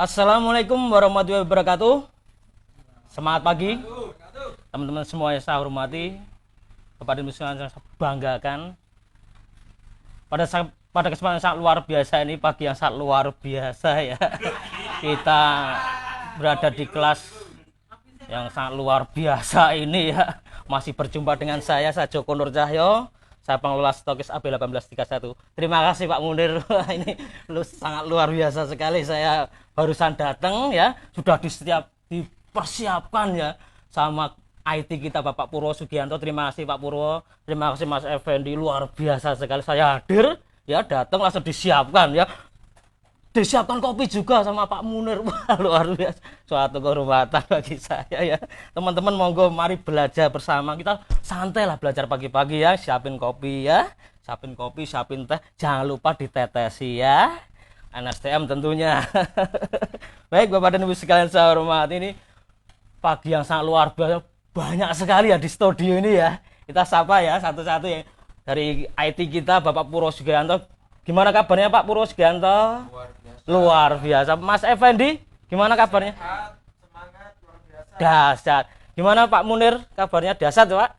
Assalamualaikum warahmatullahi wabarakatuh. Semangat pagi, teman-teman semua yang saya hormati. Kepada muslim yang saya banggakan. Pada kesempatan yang sangat luar biasa ini, pagi yang sangat luar biasa ya. Kita berada di kelas yang sangat luar biasa ini ya. Masih berjumpa dengan saya Joko Nur Cahyo. Saya pengelola stokis AB1831. Terima kasih Pak Munir. Ini sangat luar biasa sekali. Saya barusan datang ya, sudah dipersiapkan ya sama IT kita Bapak Purwo Sugianto. Terima kasih Pak Purwo. Terima kasih Mas Effendi. Luar biasa sekali saya hadir ya, datang langsung disiapkan ya. Disiapkan kopi juga sama Pak Munir. Wah, luar biasa, suatu kehormatan bagi saya ya. Teman-teman monggo mari belajar bersama, kita santai lah belajar pagi-pagi ya. Siapin kopi ya, siapin teh, jangan lupa ditetesi ya, NSTM tentunya. Baik Bapak dan Ibu sekalian saya hormati, ini pagi yang sangat luar biasa, banyak sekali ya di studio ini ya. Kita sapa ya satu-satu ya. Dari IT kita Bapak Purwo Sugianto. Gimana kabarnya Pak Purwo Sugianto? Luar biasa. Mas Effendi, gimana kabarnya? Semangat, luar biasa. Dahsyat. Gimana Pak Munir? Kabarnya dahsyat, Pak.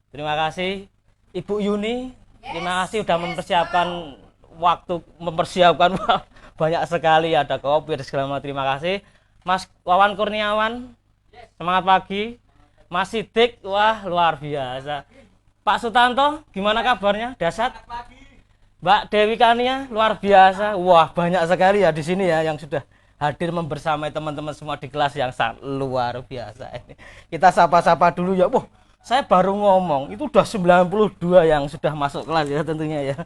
Terima kasih Ibu Yuni. Terima kasih sudah mempersiapkan mempersiapkan banyak sekali, ada kopi dan segala macam. Terima kasih. Mas Wawan Kurniawan. Semangat pagi. Mas Sidik, wah luar biasa. Pak Sutanto, gimana kabarnya? Dahsyat. Mbak Dewi Kania, luar biasa. Wah, banyak sekali ya di sini ya yang sudah hadir membersamai teman-teman semua di kelas yang sangat luar biasa ini. Kita sapa-sapa dulu ya. Wah, saya baru ngomong, itu udah 92 yang sudah masuk kelas ya tentunya ya.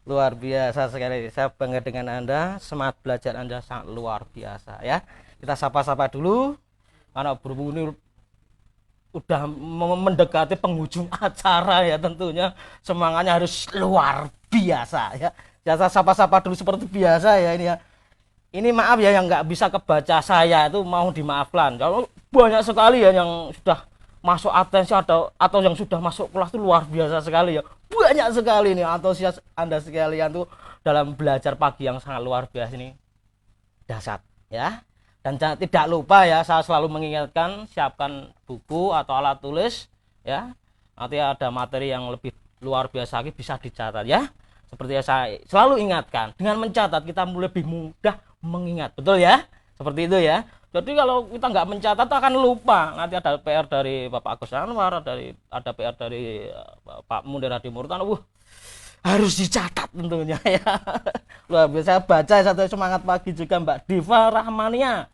Luar biasa sekali. Saya bangga dengan Anda, semangat belajar Anda sangat luar biasa ya. Kita sapa-sapa dulu. Karena berhubung ini udah mendekati penghujung acara ya, tentunya semangatnya harus luar biasa ya. Jasa sapa-sapa dulu seperti biasa ya ini ya. Ini maaf ya yang nggak bisa kebaca saya itu mau dimaafkan. Kalau banyak sekali ya yang sudah masuk atensi atau yang sudah masuk kelas itu luar biasa sekali ya. Banyak sekali nih antusias Anda sekalian tuh dalam belajar pagi yang sangat luar biasa ini. Dahsyat ya. Dan tidak lupa ya, saya selalu mengingatkan siapkan buku atau alat tulis ya. Nanti ada materi yang lebih luar biasa lagi bisa dicatat ya. Seperti yang saya selalu ingatkan, dengan mencatat kita lebih mudah mengingat, betul ya? Seperti itu ya. Jadi kalau kita nggak mencatat akan lupa. Nanti ada PR dari Bapak Agus Anwar, ada PR dari Pak Munir Hadi Murtano. Harus dicatat tentunya ya. Luar biasa. Saya baca satu semangat pagi juga Mbak Diva Rahmania.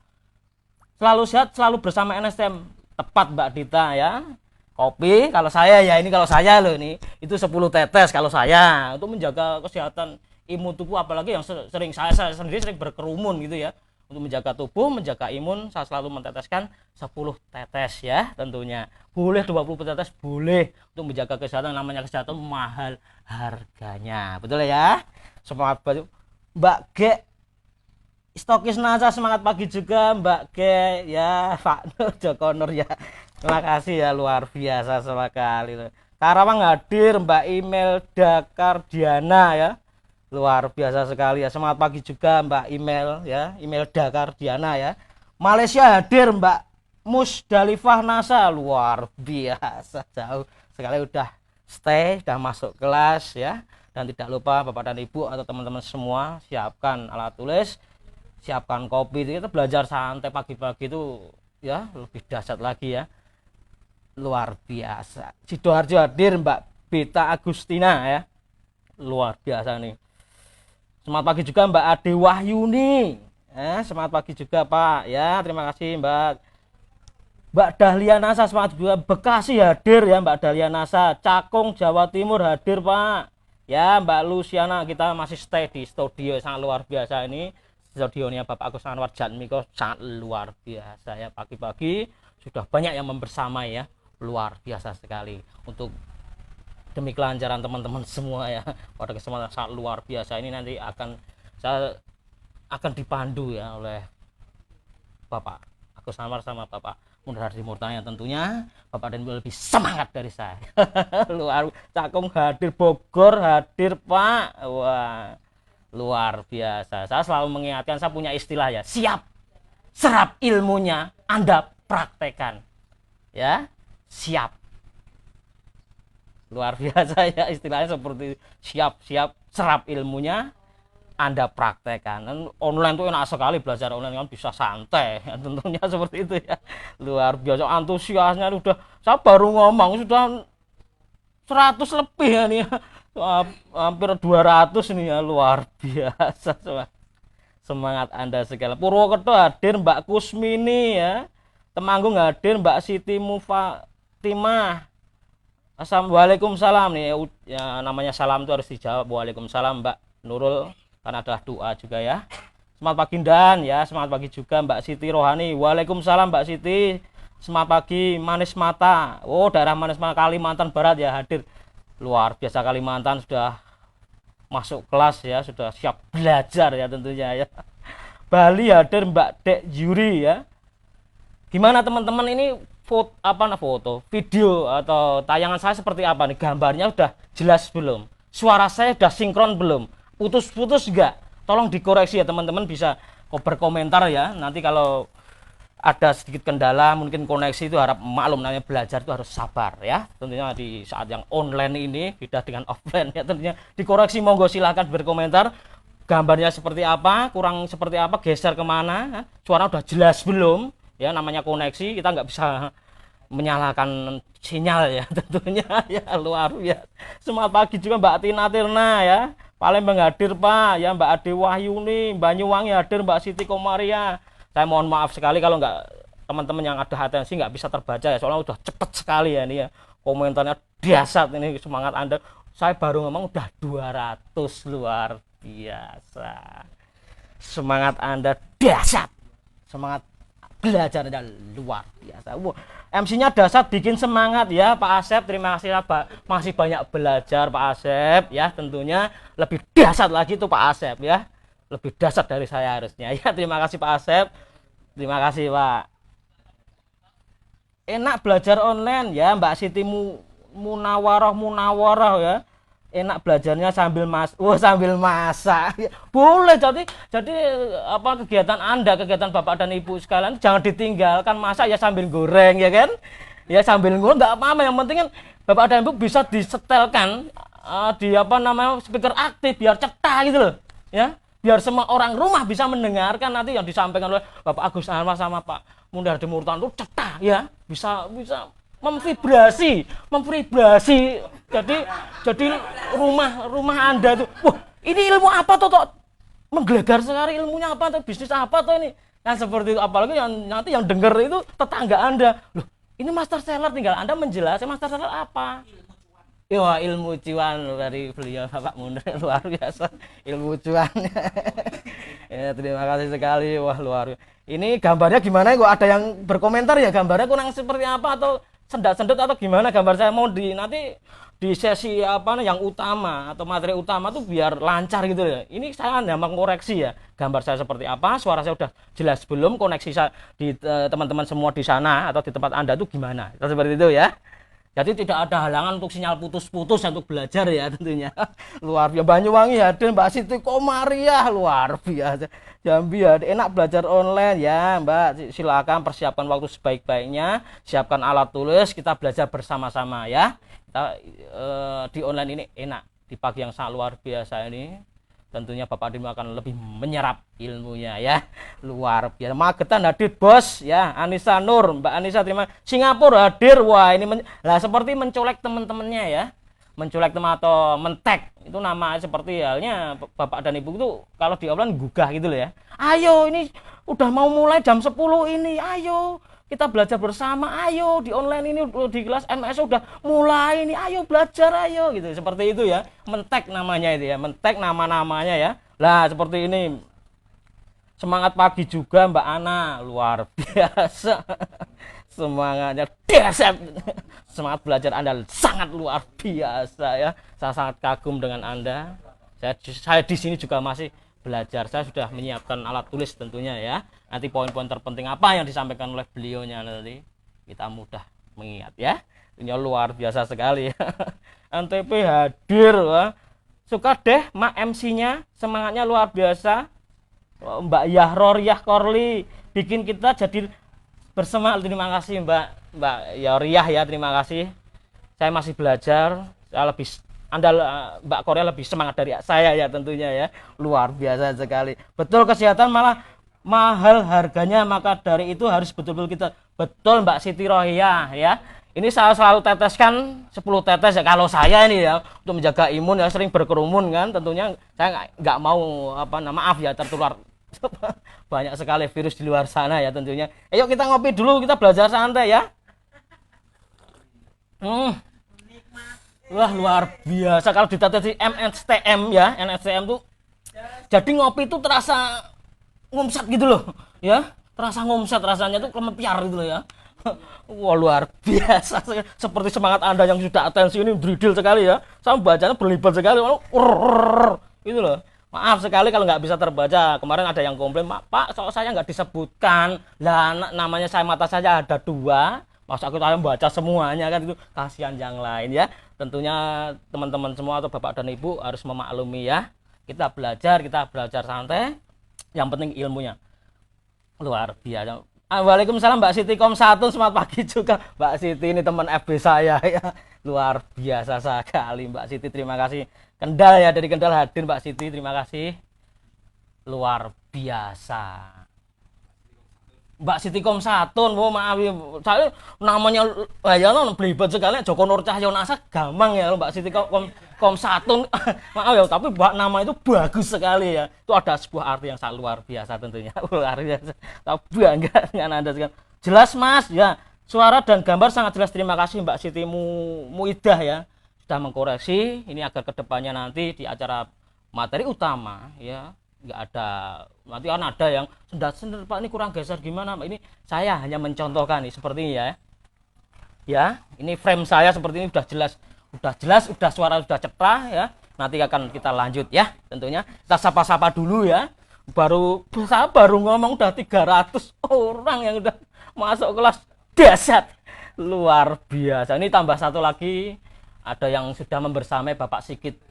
Selalu sehat, selalu bersama NSTM. Tepat Mbak Dita ya. Kopi kalau saya ya, ini kalau saya loh ini itu 10 tetes kalau saya untuk menjaga kesehatan imun tubuh, apalagi yang saya sendiri sering berkerumun gitu ya. Untuk menjaga tubuh, menjaga imun, saya selalu menteteskan 10 tetes ya tentunya. Boleh 20 tetes, boleh, untuk menjaga kesehatan. Namanya kesehatan mahal harganya. Betul ya? Semangat Mbak G. Stokis NASA, semangat pagi juga Mbak G ya. Pak Nur Joko Nur ya. Terima kasih ya, luar biasa sekali. Karawang hadir Mbak Email Dakar Diana ya. Luar biasa sekali ya. Semangat pagi juga Mbak Email ya, Email Dakar Diana ya. Malaysia hadir Mbak Musdalifah Nasa, luar biasa jauh sekali udah stay, udah masuk kelas ya. Dan tidak lupa Bapak dan Ibu atau teman-teman semua siapkan alat tulis, siapkan kopi. Kita belajar santai pagi-pagi itu ya lebih dahsyat lagi ya. Luar biasa. Sidoarjo hadir Mbak Beta Agustina ya. Luar biasa nih. Semangat pagi juga Mbak Ade Wahyuni. Semangat pagi juga Pak ya. Terima kasih Mbak Dahlia Nasa, semangat juga. Bekasi hadir ya Mbak Dahlia Nasa. Cakung Jawa Timur hadir Pak. Ya Mbak Luciana, kita masih stay di studio sangat luar biasa ini. Studionya Bapak Agus Anwar Jatmiko sangat luar biasa ya. Pagi-pagi sudah banyak yang membersamai ya. Luar biasa sekali untuk demi kelancaran teman-teman semua ya. Pada kesempatan sangat luar biasa ini nanti saya akan dipandu ya oleh Bapak Agus Anwar sama Bapak Munir Hadi Murtano. Tentunya Bapak dan Ibu lebih semangat dari saya. Luar. Cakung hadir, Bogor hadir Pak. Wah, Luar biasa. Saya selalu mengingatkan, saya punya istilah ya, siap, serap ilmunya, Anda praktekkan. Ya, siap. Luar biasa ya, istilahnya seperti siap, serap ilmunya, Anda praktekkan. Dan online itu enak sekali, belajar online kan bisa santai. Ya, tentunya seperti itu ya. Luar biasa antusiasnya, udah saya baru ngomong sudah 100 lebih ya nih ya. Hampir 200 nih ya, luar biasa. Semangat Anda segala. Purwokerto hadir Mbak Kusmini ya. Temanggung hadir Mbak Siti Mufatimah. Waalaikumsalam nih ya, namanya salam itu harus dijawab. Waalaikumsalam Mbak Nurul, karena adalah doa juga ya. Semangat pagi Dan ya, semangat pagi juga Mbak Siti Rohani. Waalaikumsalam Mbak Siti. Semangat pagi Manis Mata. Oh, daerah Manis Mata Kalimantan Barat ya hadir. Luar biasa, Kalimantan sudah masuk kelas ya, sudah siap belajar ya tentunya ya. Bali hadir Mbak Dek Yuri ya. Gimana teman-teman, ini foto, video atau tayangan saya seperti apa nih? Gambarnya udah jelas belum? Suara saya udah sinkron belum? Putus-putus enggak? Tolong dikoreksi ya teman-teman, bisa berkomentar ya. Nanti kalau ada sedikit kendala mungkin koneksi itu harap maklum, namanya belajar itu harus sabar ya. Tentunya di saat yang online ini beda dengan offline ya, tentunya dikoreksi. Monggo silahkan berkomentar, gambarnya seperti apa, kurang seperti apa, geser kemana, suara udah jelas belum ya. Namanya koneksi, kita nggak bisa menyalakan sinyal ya tentunya ya. Luar biasa. Semangat pagi juga Mbak Tina Tirna ya, Palembang hadir Pak ya. Mbak Ade Wahyuni Banyuwangi hadir, Mbak Siti Komaria. Saya mohon maaf sekali kalau nggak, teman-teman yang ada atensi nggak bisa terbaca ya, soalnya udah cepet sekali ya ini ya, komentarnya dahsyat ini. Semangat Anda, saya baru ngomong udah 200, luar biasa. Semangat Anda dahsyat, semangat belajar Anda luar biasa. MC-nya dahsyat, bikin semangat ya Pak Asep. Terima kasih Pak, masih banyak belajar Pak Asep ya. Tentunya lebih dahsyat lagi tuh Pak Asep ya, lebih dahsyat dari saya harusnya ya. Terima kasih Pak Asep. Terima kasih Pak. Enak belajar online ya Mbak Siti Munawarah ya. Enak belajarnya sambil sambil masak. Boleh, jadi apa, kegiatan Anda, kegiatan Bapak dan Ibu sekalian jangan ditinggalkan, masak ya sambil goreng ya kan. Ya sambil goreng enggak apa-apa, yang penting kan Bapak dan Ibu bisa disetelkan di apa namanya, speaker aktif biar cetak gitu loh. Ya. Biar semua orang rumah bisa mendengarkan nanti yang disampaikan oleh Bapak Agus Anwar sama Pak Mundardi Murtan itu cetak ya, bisa memvibrasi. Jadi rumah Anda tuh, wah ini ilmu apa tuh menggelegar sekali, ilmunya apa tuh, bisnis apa tuh ini kan, seperti itu. Apalagi yang nanti yang dengar itu tetangga Anda, loh ini master seller, tinggal Anda menjelaskan master seller apa. Wah, ilmu cuan dari beliau Bapak Munir, luar biasa ilmu cuan. Ya, terima kasih sekali. Wah, luar biasa. Ini gambarnya gimana? Kok ada yang berkomentar ya, gambarnya kurang seperti apa atau sendat-sendat atau gimana gambar saya? Mau nanti di sesi apa yang utama atau materi utama tuh biar lancar gitu ya. Ini saya hanya mengkoreksi ya, gambar saya seperti apa, suara saya udah jelas belum, koneksi saya di teman-teman semua di sana atau di tempat Anda tuh gimana? Seperti itu ya. Jadi tidak ada halangan untuk sinyal putus-putus untuk belajar ya tentunya. Luar biasa. Banyuwangi hadir Mbak Siti Komaria, luar biasa. Jambi hadir, enak belajar online ya Mbak. Silakan persiapkan waktu sebaik-baiknya, siapkan alat tulis, kita belajar bersama-sama ya. Kita di online ini enak, di pagi yang sangat luar biasa ini. Tentunya Bapak Dim akan lebih menyerap ilmunya ya. Luar biasa. Magetan hadir Bos ya, Anissa Nur, Mbak Anissa terima. Singapura hadir. Wah, ini seperti mencolek teman-temannya ya. Mencolek teman atau mentek. Itu nama seperti halnya Bapak dan Ibu itu kalau di offline gugah gitu loh ya. Ayo ini udah mau mulai jam 10 ini. Ayo kita belajar bersama, ayo di online ini di kelas MS udah mulai ini, ayo belajar, ayo gitu, seperti itu ya. Mentek namanya itu ya, mentek nama-namanya ya. Lah seperti ini. Semangat pagi juga Mbak Ana, luar biasa. Semangatnya dahsyat. Semangat belajar Anda sangat luar biasa ya. Saya sangat kagum dengan Anda. Saya di sini juga masih belajar. Saya sudah menyiapkan alat tulis tentunya ya. Nanti poin-poin terpenting apa yang disampaikan oleh beliaunya nanti kita mudah mengingat ya. Ini luar biasa sekali ya. NTP hadir, wah. suka deh Mak MC-nya, semangatnya luar biasa. Mbak Yahroriyah Korli bikin kita jadi bersemangat. Terima kasih Mbak Yahroriyah ya, terima kasih. Saya masih belajar, saya lebih Mbak Korea lebih semangat dari saya ya tentunya ya. Luar biasa sekali. Betul, kesehatan malah mahal harganya, maka dari itu harus betul-betul kita. Betul Mbak Siti Rohiyah ya. Ini saya selalu teteskan 10 tetes ya kalau saya ini ya, untuk menjaga imun ya, sering berkerumun kan, tentunya saya nggak mau maaf ya tertular banyak sekali virus di luar sana ya tentunya. Ayo kita ngopi dulu, kita belajar santai ya. Wah luar biasa kalau ditetes di MSTM ya, NSTM tuh jadi ngopi itu terasa ngomsat gitu loh ya, terasa ngomsat, rasanya tuh kemepiar gitu loh ya. Wah luar biasa, seperti semangat Anda yang sudah atensi ini bridil sekali ya. Saya bacanya berlibat sekali, gitu loh. Maaf sekali kalau nggak bisa terbaca. Kemarin ada yang komplain, Pak, soal saya nggak disebutkan. Lah namanya saya, mata saya ada 2. Masa aku baca semuanya kan, itu kasihan yang lain ya. Tentunya teman-teman semua atau Bapak dan Ibu harus memaklumi ya. Kita belajar santai. Yang penting ilmunya. Luar biasa. Waalaikumsalam Mbak Siti Kom1, selamat pagi juga Mbak Siti, ini teman FB saya ya. Luar biasa sekali Mbak Siti, terima kasih. Kendal ya, dari Kendal hadir Mbak Siti, terima kasih. Luar biasa. Mbak Siti Kom1, maaf ya, saya namanya ya belibet sekali. Joko Nur Cahyo Nasa gampang ya Mbak Siti Kom1. Maaf ya, tapi nama itu bagus sekali ya. Itu ada sebuah arti yang sangat luar biasa tentunya. Luar biasa. Tahu bangga dengan Anda sekali. Jelas Mas ya. Suara dan gambar sangat jelas. Terima kasih Mbak Siti Muidah ya, sudah mengkoreksi ini agar kedepannya nanti di acara materi utama ya nggak ada, nanti kan ada yang sendal Pak ini kurang geser gimana Pak. Ini saya hanya mencontohkan nih seperti ini ya, ini frame saya seperti ini, udah suara sudah cetrah ya. Nanti akan kita lanjut ya, tentunya kita sapa-sapa dulu ya. Saya baru ngomong udah 300 orang yang udah masuk kelas dasar, luar biasa. Ini tambah satu lagi, ada yang sudah membersamai Bapak Sigit.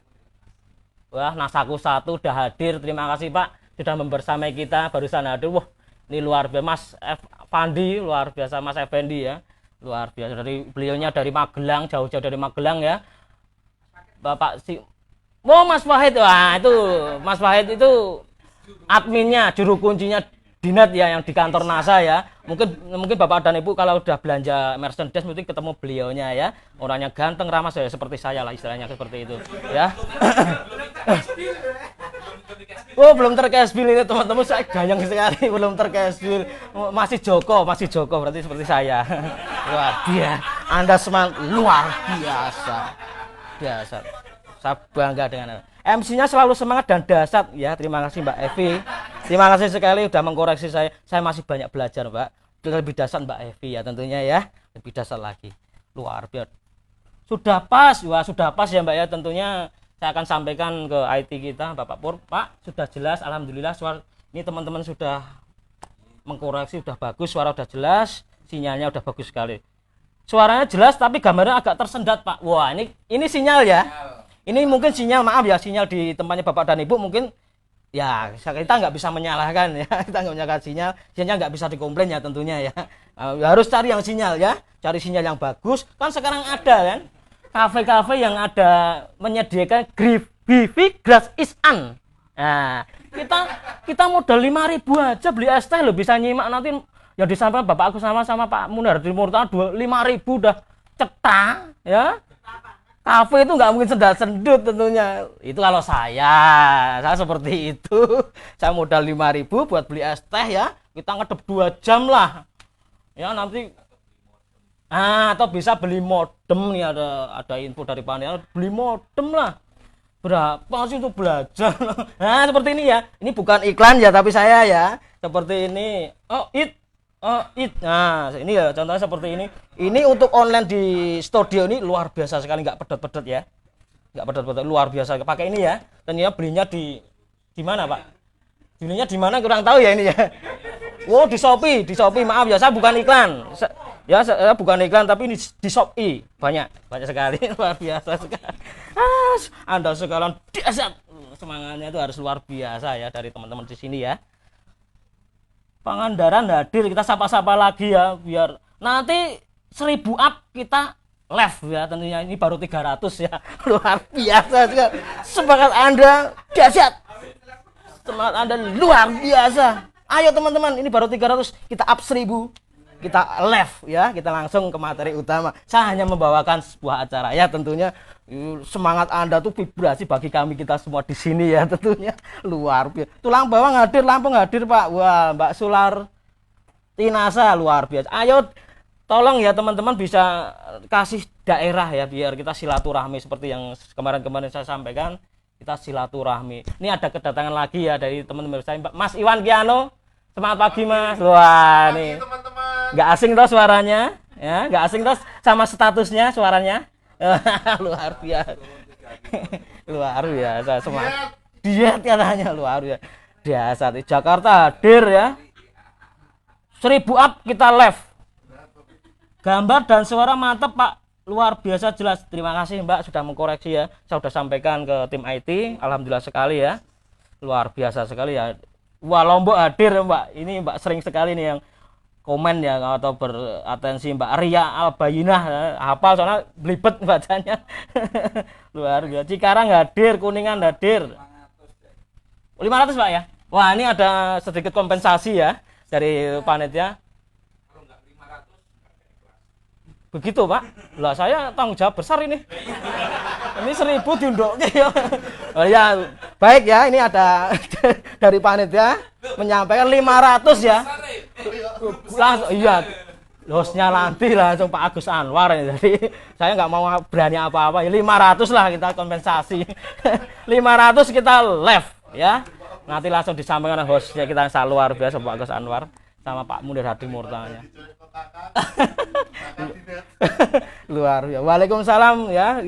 Wah, Nasaku 1 udah hadir, terima kasih Pak sudah membersamai kita barusan hadir. Wah, ini luar biasa Mas Fandi, luar biasa Mas Effendi ya, luar biasa. Beliaunya dari Magelang, jauh-jauh dari Magelang ya. Bapak Mas Wahid, wah itu Mas Wahid itu adminnya, juru kuncinya Dinet ya, yang di kantor NASA ya. Mungkin Bapak dan Ibu kalau udah belanja Mercedes mungkin ketemu beliaunya ya. Orangnya ganteng, ramah ya, seperti saya lah istilahnya seperti itu ya. Oh, belum terkasbil ini teman-teman, saya gayang sekali, belum terkasbil. Masih Joko berarti seperti saya. Wah, dia Anda semangat luar biasa. Saya bangga dengan Anda. MC-nya selalu semangat dan dasar ya. Terima kasih Mbak Evi. Terima kasih sekali sudah mengkoreksi saya. Saya masih banyak belajar Mbak. Lebih dasar Mbak Evi ya tentunya ya. Lebih dasar lagi. Luar biasa. Sudah pas. Wah, sudah pas ya Mbak ya. Tentunya saya akan sampaikan ke IT kita Bapak Pur. Pak, sudah jelas alhamdulillah suara ini teman-teman sudah mengkoreksi, sudah bagus, suara sudah jelas, sinyalnya sudah bagus sekali. Suaranya jelas tapi gambarnya agak tersendat Pak. Wah, ini sinyal ya. Ini mungkin sinyal, maaf ya, sinyal di tempatnya Bapak dan Ibu mungkin ya kita nggak bisa menyalahkan ya. Kita nggak menyalahkan sinyal nggak bisa dikomplain ya tentunya ya. Harus cari yang sinyal ya, cari sinyal yang bagus. Kan sekarang ada kan kafe-kafe yang ada menyediakan Bifi Grass is an. Nah, kita modal 5.000 aja beli es teh lo, bisa nyimak nanti yang disampaikan Bapak aku sama Pak Munar di Murtala 5.000 udah cetak ya. Kafe itu nggak mungkin sendal-sendut tentunya. Itu kalau saya seperti itu. Saya modal 5.000 buat beli es teh ya. Kita ngedep 2 jam lah. Ya nanti. Atau bisa beli modem nih, ada info dari panel. Beli modem lah. Berapa sih untuk belajar? Nah seperti ini ya. Ini bukan iklan ya, tapi saya ya. Seperti ini. Nah ini ya contohnya seperti ini. Ini untuk online di studio ini luar biasa sekali, nggak pedet-pedet ya, nggak pedet-pedet, luar biasa. Pakai ini ya. Dan ya belinya di mana Pak? Belinya di mana kurang tahu ya ini ya. Wow, di Shopee, maaf ya, saya bukan iklan. Saya bukan iklan, tapi ini di Shopee banyak sekali, luar biasa sekali. Anda sekalian dahsyat. Semangatnya itu harus luar biasa ya dari teman-teman di sini ya. Pangandaran hadir, kita sapa-sapa lagi ya biar nanti 1000 up kita live ya, tentunya ini baru 300 ya. Luar biasa juga. Semangat Anda dahsyat. Semangat Anda luar biasa. Ayo teman-teman, ini baru 300, kita up 1000. Kita live ya, kita langsung ke materi utama. Saya hanya membawakan sebuah acara ya, tentunya semangat Anda tuh vibrasi bagi kami kita semua di sini ya, tentunya luar biasa. Tulang bawang hadir, Lampung hadir Pak. Wah, Mbak Sular Tinasa luar biasa. Ayo tolong ya teman-teman bisa kasih daerah ya biar kita silaturahmi seperti yang kemarin-kemarin saya sampaikan, kita silaturahmi. Ini ada kedatangan lagi ya dari teman-teman saya, Mas Iwan Kiano. Semangat pagi Mas. Wah, nih. Nggak asing toh suaranya, ya, nggak asing toh sama statusnya suaranya. Luar biasa. Luar biasa semangat. Diet katanya luar biasa. Di Jakarta hadir ya. 1000 up kita live. Gambar dan suara mantap Pak. Luar biasa jelas. Terima kasih Mbak sudah mengkoreksi ya. Saya sudah sampaikan ke tim IT. Alhamdulillah sekali ya. Luar biasa sekali ya. Wah, Lombok hadir Mbak. Ini Mbak sering sekali nih yang komen ya atau beratensi. Mbak Ria Albayinah ya. Hafal soalnya belibet bacanya. Luar biasa. Cikarang hadir, Kuningan hadir. 500 Pak ya. Wah, ini ada sedikit kompensasi ya dari panitia. Begitu Pak. Lah saya tanggung jawab besar ini. Ini 1000 diunduknya ya. Oh ya, baik ya, ini ada dari panitia menyampaikan 500 ya. Langsung iya. Hostnya nanti langsung Pak Agus Anwar ya. Jadi saya nggak mau berani apa-apa. Ya 500 lah kita kompensasi. 500 kita live ya. Nanti langsung disampaikan hostnya kita luar biasa Pak Agus Anwar sama Pak Munir Hadi Murtanya. Luar biasa. Waalaikumsalam ya.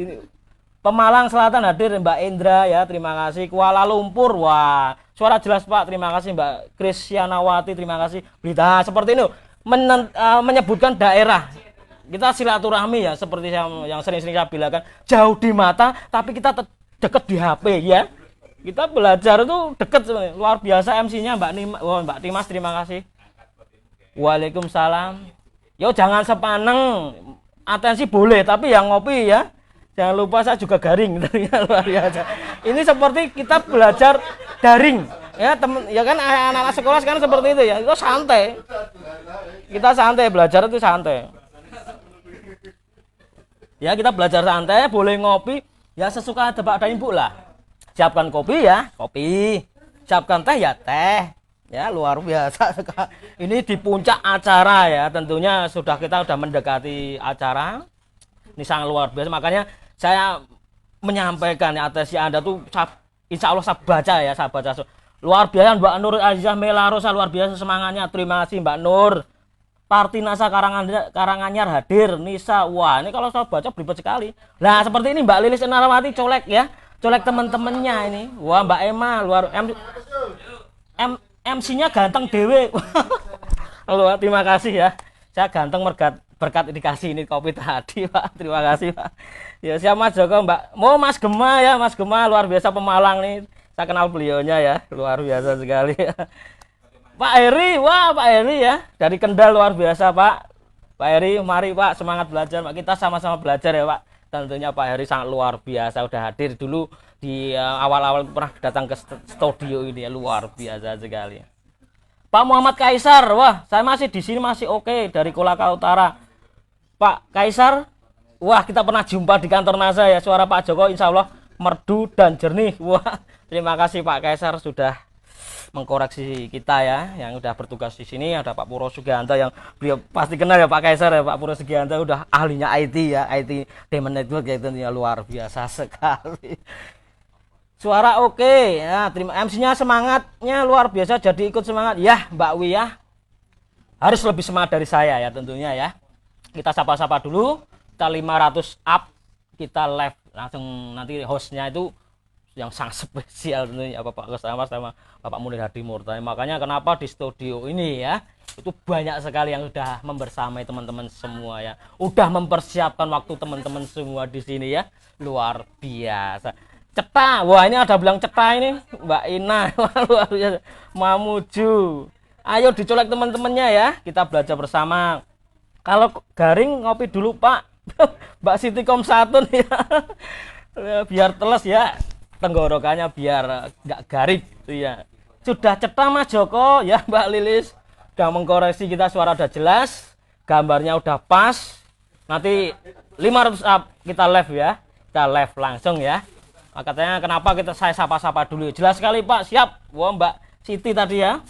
Pemalang Selatan hadir Mbak Indra ya, terima kasih. Kuala Lumpur, wah suara jelas Pak, terima kasih Mbak Krisyanawati, terima kasih. Berita seperti ini menyebutkan daerah. Kita silaturahmi ya, seperti yang sering-sering saya bilangkan, jauh di mata tapi kita dekat di HP ya. Kita belajar itu dekat, luar biasa MC-nya Mbak Timas, terima kasih. Waalaikumsalam. Yo jangan sepaneng, atensi boleh tapi yang ngopi ya. Jangan lupa saya juga garing, luar biasa. Ini seperti kita belajar daring, ya teman, ya kan anak-anak sekolah sekarang seperti itu ya, itu santai. Kita santai belajar itu santai. Ya kita belajar santai, boleh ngopi, ya sesuka Bapak dan Ibu lah. Siapkan kopi ya, kopi. Siapkan teh ya teh. Ya luar biasa sekali. Ini di puncak acara ya, tentunya kita sudah mendekati acara. Ini sangat luar biasa, makanya saya menyampaikan ya atensi Anda tuh insya Allah saya baca ya, saya baca luar biasa. Mbak Nur Azizah Melarosa luar biasa semangatnya, terima kasih Mbak Nur. Partinasa Karanganyar hadir, Nisa, wah ini kalau saya baca beribet sekali. Nah seperti ini Mbak Lilis Narawati colek ya, colek teman-temannya ini. Wah Mbak Emma luar MC-nya ganteng dewe. Luar terima kasih ya, saya ganteng berkat dikasih ini kopi tadi Pak, terima kasih Pak. Ya siapa Mas Joko Mbak, mau Mas Gema ya, Mas Gema luar biasa Pemalang nih, saya kenal beliaunya ya, luar biasa sekali. Pak Eri, wah Pak Eri ya, dari Kendal luar biasa Pak. Pak Eri, mari Pak semangat belajar Pak, kita sama-sama belajar ya Pak. Tentunya Pak Eri sangat luar biasa, udah hadir dulu di awal-awal pernah datang ke studio ini ya, luar biasa sekali. Pak Muhammad Kaisar, wah saya masih di sini masih oke dari Kolaka Utara. Pak Kaisar, wah kita pernah jumpa di kantor NASA ya, suara Pak Joko insya Allah merdu dan jernih. Wah terima kasih Pak Kaisar sudah mengkoreksi kita ya, yang udah bertugas di sini. Ada Pak Puro Sugianto yang beliau pasti kenal ya Pak Kaisar ya, Pak Puro Sugianto udah ahlinya IT ya, IT Demon Network ya, tentunya luar biasa sekali. Suara oke ya, terima MC-nya semangatnya luar biasa, jadi ikut semangat ya Mbak Wi ya. Harus lebih semangat dari saya ya tentunya ya. Kita sapa-sapa dulu, kita 500 up, kita live langsung nanti hostnya itu yang sangat spesial tentunya Bapak Kesamar sama Bapak Munir Hadi Murtani. Makanya kenapa di studio ini ya itu banyak sekali yang sudah membersamai teman-teman semua ya, udah mempersiapkan waktu teman-teman semua di sini ya, luar biasa. Ceta, wah ini ada bilang ceta ini Mbak Ina, luar biasa. Mamuju, ayo dicolek teman-temannya ya, kita belajar bersama. Kalau garing ngopi dulu Pak. Mbak Siti Komsatun ya. Biar teles ya tenggorokannya, biar nggak garing tuh ya. Sudah ceta Mas Joko ya, Mbak Lilis udah mengkoreksi kita, suara udah jelas, gambarnya udah pas. Nanti 500 up kita live ya, kita live langsung ya. Makanya kenapa saya sapa-sapa dulu, jelas sekali Pak, siap. Wah Mbak Siti tadi ya,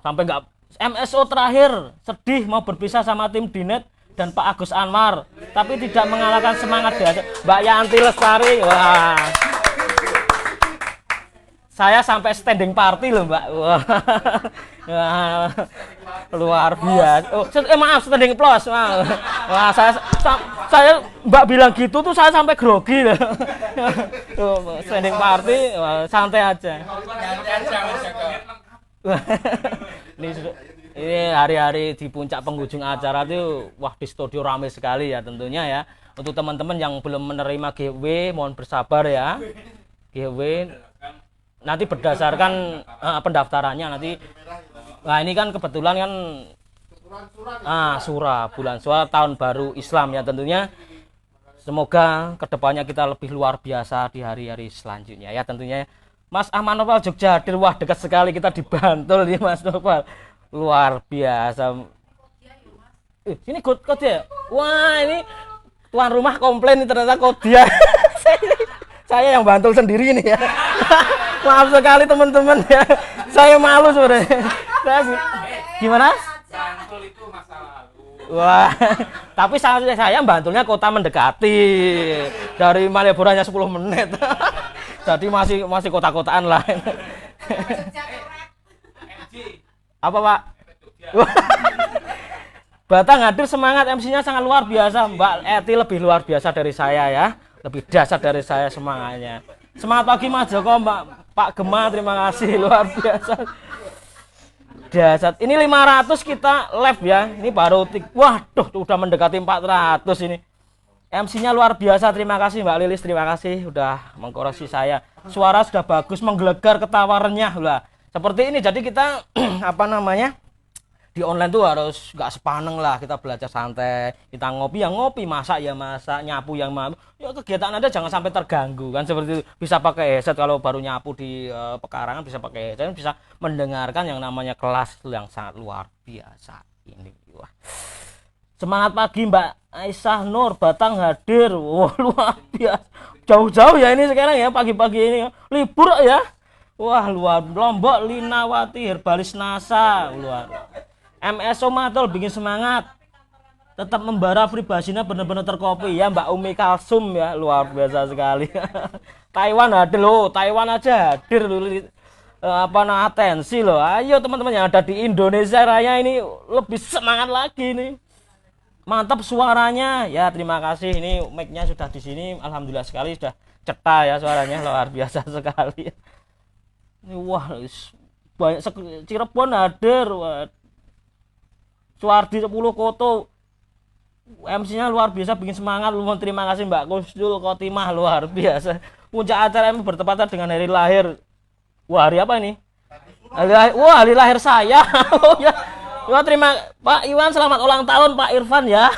sampai nggak MSO terakhir sedih mau berpisah sama tim Dinet dan Pak Agus Anwar, tapi tidak mengalahkan semangat biasa Mbak Yanti Lestari. Wah, saya sampai standing party loh Mbak. Wah, wah, luar biasa. Oh, maaf, standing applause. Wah, saya Mbak bilang gitu tuh saya sampai grogi loh. Tuh, standing party, wah, santai aja. Ini hari-hari di puncak penghujung acara itu, wah di studio ramai sekali ya tentunya ya. Untuk teman-teman yang belum menerima giveaway, mohon bersabar ya. Giveaway nanti berdasarkan pendaftarannya nanti. Nah ini kan kebetulan kan bulan Sura tahun baru Islam ya tentunya. Semoga kedepannya kita lebih luar biasa di hari-hari selanjutnya ya tentunya. Mas Ahmad Novel Jogja hadir, wah dekat sekali kita di Bantul nih Mas Novel, luar biasa. Sini Kodia. Wah ini tuan rumah komplain nih ternyata Kodia. Saya yang Bantul sendiri nih ya. Maaf sekali teman-teman ya. Saya malu sebenarnya. Gimana? Bantul itu masa lalu. Wah, tapi saya Bantulnya kota mendekati. Dari Malioboro 10 menit. Jadi masih kota-kotaan lah. Apa Pak? Batang hadir, semangat, MC-nya sangat luar biasa. Mbak Eti lebih luar biasa dari saya ya, lebih dahsyat dari saya semangatnya. Semangat pagi Mas Joko, Mbak Pak Gema, terima kasih, luar biasa. Dahsyat. Ini 500 kita live ya. Ini baru waduh udah mendekati 400 ini. MC-nya luar biasa, terima kasih Mbak Lilis, terima kasih udah mengkoreksi saya. Suara sudah bagus, menggelegar, ketawa renyah lah. Seperti ini, jadi kita apa namanya di online tuh harus nggak sepaneng lah, kita belajar santai, kita ngopi yang ngopi, masak ya masak, nyapu yang nyapu. Ya kegiatan Anda jangan sampai terganggu kan, seperti itu. Bisa pakai headset kalau baru nyapu di pekarangan, bisa pakai headset, bisa mendengarkan yang namanya kelas yang sangat luar biasa ini. Wah. Semangat pagi Mbak Aisyah Nur, Batang hadir. Wah, luar biasa. Jauh-jauh ya ini sekarang ya, pagi-pagi ini ya. Libur ya. Wah, luar. Lombok Linawati Herbalis NASA, luar. MSO Matol bikin semangat. Tetap membara, pribasinya benar-benar terkopi ya Mbak Umi Kalsum ya, luar biasa sekali. Taiwan hadir loh, Taiwan aja hadir dulu. Atensi loh. Ayo teman-teman yang ada di Indonesia Raya ini lebih semangat lagi nih. Mantap suaranya ya, terima kasih. Ini mic-nya sudah di sini, alhamdulillah sekali sudah cetak ya suaranya, luar biasa sekali. Ini wah banyak Cirebon hadir, Suwardi 10 Koto, MC-nya luar biasa, bikin semangat. Lumayan terima kasih Mbak Kusdul Khotimah, luar biasa. Puncak acara ini bertepatan dengan hari lahir. Wah hari apa ini? Hari lahir saya. Oh ya. Ya terima Pak Iwan, selamat ulang tahun Pak Irfan ya.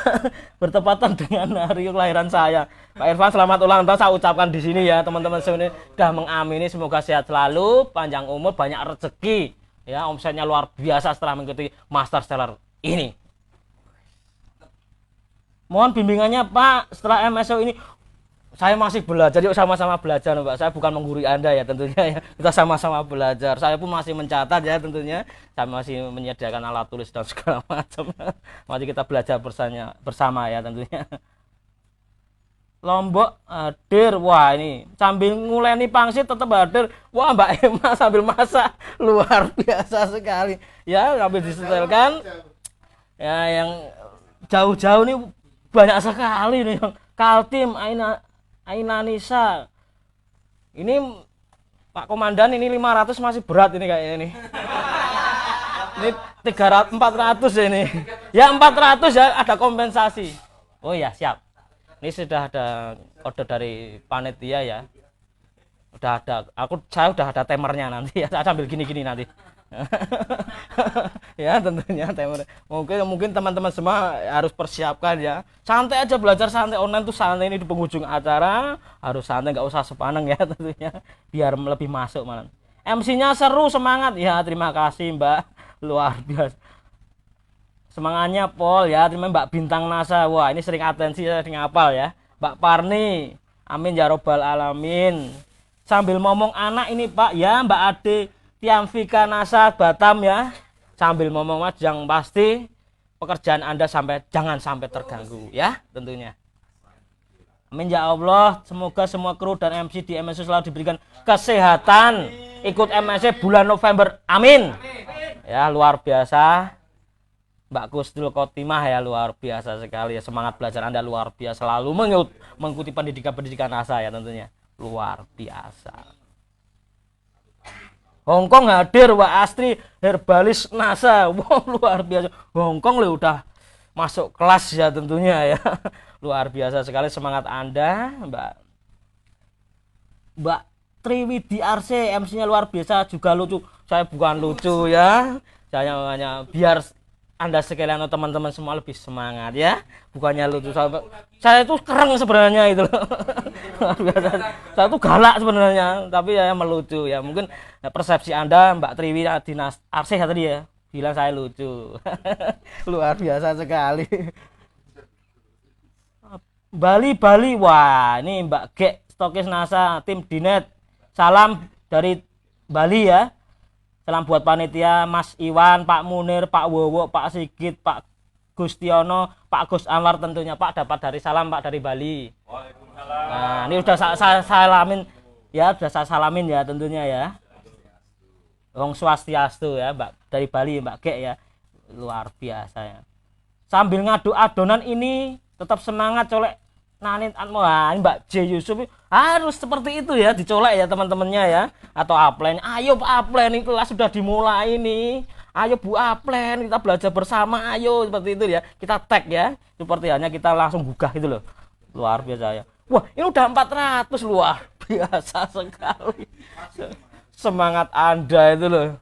Bertepatan dengan hari kelahiran saya. Pak Irfan selamat ulang tahun saya ucapkan di sini ya. Teman-teman semua sudah mengamini, semoga sehat selalu, panjang umur, banyak rezeki. Ya, omsetnya luar biasa setelah mengikuti Master Seller ini. Mohon bimbingannya Pak setelah MSO ini. Saya masih belajar, yuk sama-sama belajar Mbak. Saya bukan menggurui Anda ya tentunya ya. Kita sama-sama belajar. Saya pun masih mencatat ya tentunya. Saya masih menyediakan alat tulis dan segala macam. Mari kita belajar bersama ya tentunya. Lombok hadir. Wah ini sambil nguleni pangsit tetap hadir. Wah Mbak Emma sambil masak. Luar biasa sekali. Ya sambil disetelkan. Ya yang jauh-jauh nih banyak sekali nih. Kaltim, Aina Nisa Ini Pak Komandan ini 500 masih berat ini kayaknya ini. Ini 300 400 ini. Ya 400 ya ada kompensasi. Oh ya, siap. Ini sudah ada kode dari panitia ya. Saya udah ada timernya nanti ya. Saya sambil gini-gini nanti. Ya tentunya timer. Mungkin teman-teman semua harus persiapkan ya. Santai aja belajar santai online tuh santai ini di penghujung acara harus santai nggak usah sepaneng ya tentunya biar lebih masuk malam. MC-nya seru semangat ya terima kasih Mbak luar biasa. Semangatnya Pol ya terima Mbak Bintang NASA wah ini sering atensi sering hafal ya. Mbak Parni amin ya robbal alamin. Sambil ngomong anak ini Pak ya Mbak Ade Tiamvika NASA Batam ya sambil ngomong mas yang pasti pekerjaan Anda jangan sampai terganggu ya tentunya amin ya Allah semoga semua kru dan MC di MSC selalu diberikan kesehatan ikut MSC bulan November amin ya luar biasa Mbak Kusdul Khotimah ya luar biasa sekali ya semangat belajar Anda luar biasa selalu mengikuti pendidikan NASA ya tentunya luar biasa. Hongkong hadir Wak Astri herbalis NASA. Wow luar biasa. Hongkong lo udah masuk kelas ya tentunya ya. Luar biasa sekali semangat Anda, Mbak Triwidi Arse MC-nya luar biasa juga lucu. Saya bukan lucu ya. Saya hanya biar Anda sekalian atau teman-teman semua lebih semangat ya. Bukannya lucu saya itu keren sebenarnya itu loh. Saya tuh galak sebenarnya, tapi ya melucu ya. Mungkin persepsi Anda Mbak Triwi Dinas Arsih tadi ya bilang saya lucu. Luar biasa sekali. Bali wah ini Mbak Gek Stokis NASA tim Dinet. Salam dari Bali ya. Salam buat panitia Mas Iwan, Pak Munir, Pak Wowo, Pak Sigit, Pak Gustiono, Pak Gus Anwar tentunya Pak dapat dari salam Pak dari Bali. Waalaikumsalam. Nah, ini udah saya salamin ya, sudah saya salamin ya tentunya ya. Wong Swastiastu ya, Mbak dari Bali Mbak Gek ya. Luar biasa ya. Sambil ngadu adonan ini tetap semangat colek nanit wah Mbak J Yusuf harus seperti itu ya dicolek ya teman-temannya ya atau Aplen ayo Pak Aplen ini kelas sudah dimulai nih ayo Bu Aplen kita belajar bersama ayo seperti itu ya kita tag ya seperti hanya kita langsung gugah itu loh luar biasa ya wah ini udah 400 luar biasa sekali semangat Anda itu loh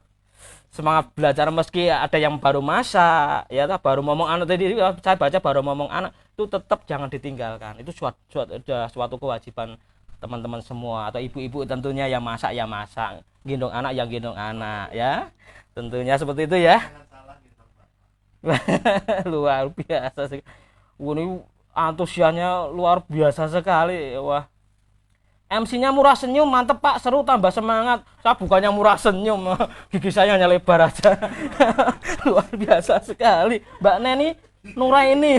semangat belajar meski ada yang baru masak ya baru ngomong anak tadi saya baca baru ngomong anak itu tetap jangan ditinggalkan itu suatu kewajiban teman-teman semua atau ibu-ibu tentunya yang masak ya masak gendong anak yang gendong anak ya tentunya seperti itu ya luar biasa sih ini antusiasnya luar biasa sekali wah MC-nya murah senyum, mantep Pak, seru tambah semangat. Saya bukannya murah senyum, gigi saya hanya lebar aja. Luar biasa sekali. Mbak Neni, Nuraini.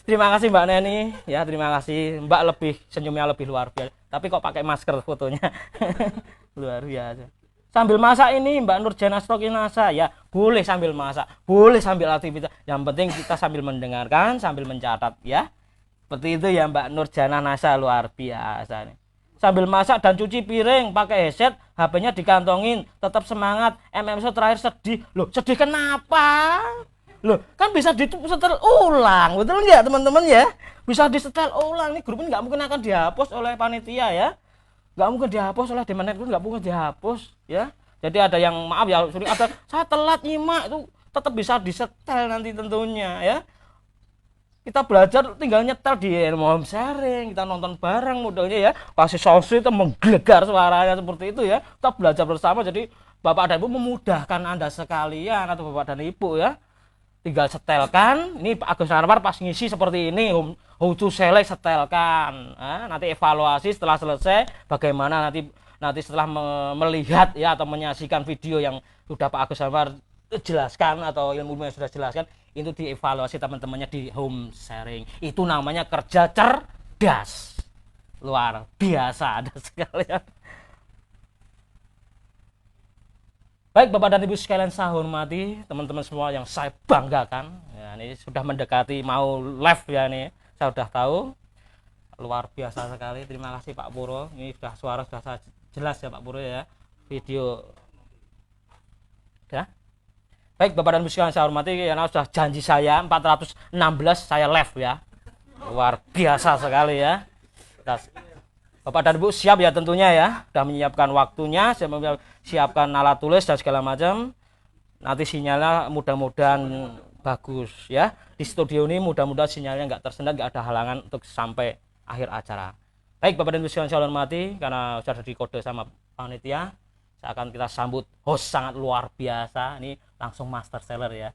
Terima kasih Mbak Neni. Ya, terima kasih. Mbak lebih senyumnya lebih luar biasa. Tapi kok pakai masker fotonya. Luar biasa. Sambil masak ini Mbak Nurjana Stokinasa ya, boleh sambil masak, boleh sambil aktivitas. Yang penting kita sambil mendengarkan, sambil mencatat ya. Seperti itu ya Mbak Nurjana Nasa luar biasa nih. Sambil masak dan cuci piring pakai headset, HP-nya dikantongin, tetap semangat. MMC terakhir sedih. Loh, sedih kenapa? Loh, kan bisa disetel ulang, betul nggak teman-teman ya? Bisa disetel ulang. Ini grup ini nggak mungkin akan dihapus oleh panitia ya. Nggak mungkin dihapus oleh Demenet, nggak mungkin dihapus ya. Jadi ada yang maaf ya, ada saya telat nyimak itu tetap bisa disetel nanti tentunya ya. Kita belajar tinggal nyetel di home sharing, kita nonton bareng modelnya ya, kasih sound itu menggelegar suaranya seperti itu ya. Kita belajar bersama jadi Bapak dan Ibu memudahkan Anda sekalian atau Bapak dan Ibu ya. Tinggal setelkan, ini Pak Agus Anwar pas ngisi seperti ini, how to select setelkan. Nah, nanti evaluasi setelah selesai bagaimana nanti setelah melihat ya atau menyaksikan video yang sudah Pak Agus Anwar jelaskan atau ilmu yang sudah jelaskan itu dievaluasi teman-temannya di home sharing itu namanya kerja cerdas luar biasa ada sekalian. Baik Bapak dan Ibu sekalian saya hormati teman-teman semua yang saya banggakan ya, ini sudah mendekati mau live ya nih saya sudah tahu luar biasa sekali. Terima kasih Pak Puro, ini suara sudah jelas ya Pak Puro ya, video ya. Baik Bapak dan Ibu sekalian saya hormati, karena sudah janji saya 416 saya live ya, luar biasa sekali ya. Bapak dan Ibu siap ya tentunya ya, sudah menyiapkan waktunya, saya siapkan alat tulis dan segala macam. Nanti sinyalnya mudah-mudahan bagus ya, di studio ini mudah-mudahan sinyalnya nggak tersendat, nggak ada halangan untuk sampai akhir acara. Baik Bapak dan Ibu sekalian saya hormati, karena sudah dikode sama panitia, akan kita sambut host sangat luar biasa, ini langsung master seller ya,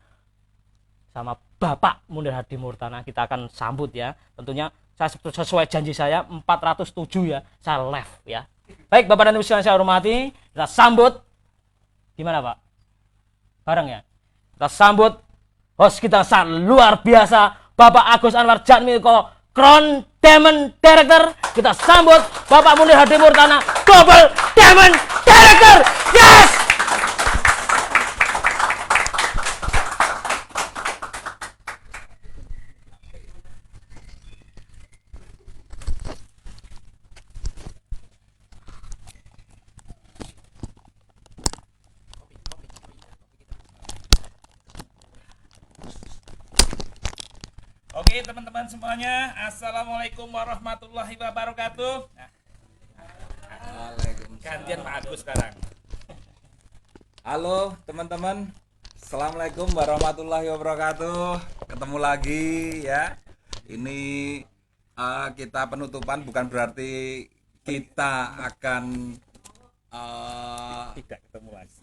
sama Bapak Munir Hadi Murtana. Kita akan sambut ya, tentunya saya sesuai janji saya 407 ya, saya live ya. Baik Bapak dan Ibu sekalian saya hormati, kita sambut, gimana Pak, bareng ya, kita sambut host kita sangat luar biasa, Bapak Agus Anwar Jatmiko, Crown Diamond Director. Kita sambut Bapak Munir Hadi Murtana, Double Diamond Director. Yes! Oke teman-teman semuanya, assalamualaikum warahmatullahi wabarakatuh. Gantian Pak Agus sekarang. Halo teman-teman, assalamualaikum warahmatullahi wabarakatuh. Ketemu lagi ya. Ini kita penutupan, bukan berarti kita akan Tidak ketemu lagi.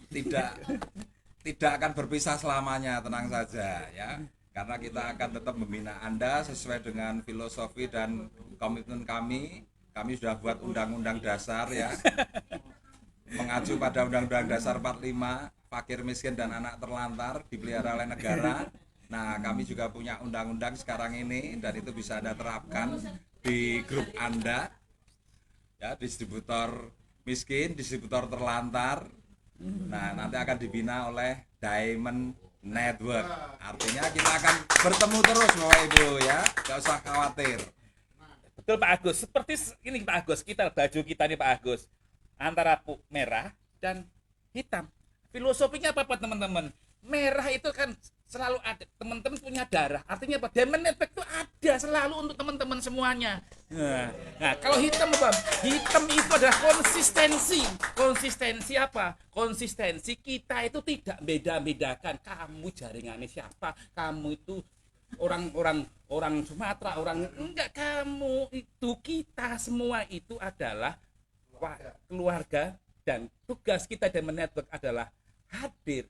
tidak akan berpisah selamanya, tenang saja ya. Karena kita akan tetap membina Anda sesuai dengan filosofi dan komitmen kami. Kami sudah buat undang-undang dasar ya, mengacu pada Undang-Undang Dasar 45, fakir miskin dan anak terlantar dipelihara oleh negara. Nah, kami juga punya undang-undang sekarang ini, dan itu bisa Anda terapkan di grup Anda ya, distributor miskin, distributor terlantar. Nah, nanti akan dibina oleh Diamond Network. Artinya kita akan bertemu terus Bapak Ibu ya, gak usah khawatir. Betul Pak Agus, seperti ini Pak Agus, baju kita nih Pak Agus, antara merah dan hitam. Filosofinya apa teman-teman? Merah itu kan selalu ada, teman-teman punya darah, artinya apa? Diamond Network itu ada selalu untuk teman-teman semuanya. Nah, kalau hitam apa? Hitam itu adalah konsistensi. Konsistensi apa? Konsistensi kita itu tidak beda-bedakan. Kamu jaringannya siapa? Kamu itu orang Sumatera, enggak, kamu itu, kita semua itu adalah keluarga, dan tugas kita Diamond Network adalah hadir,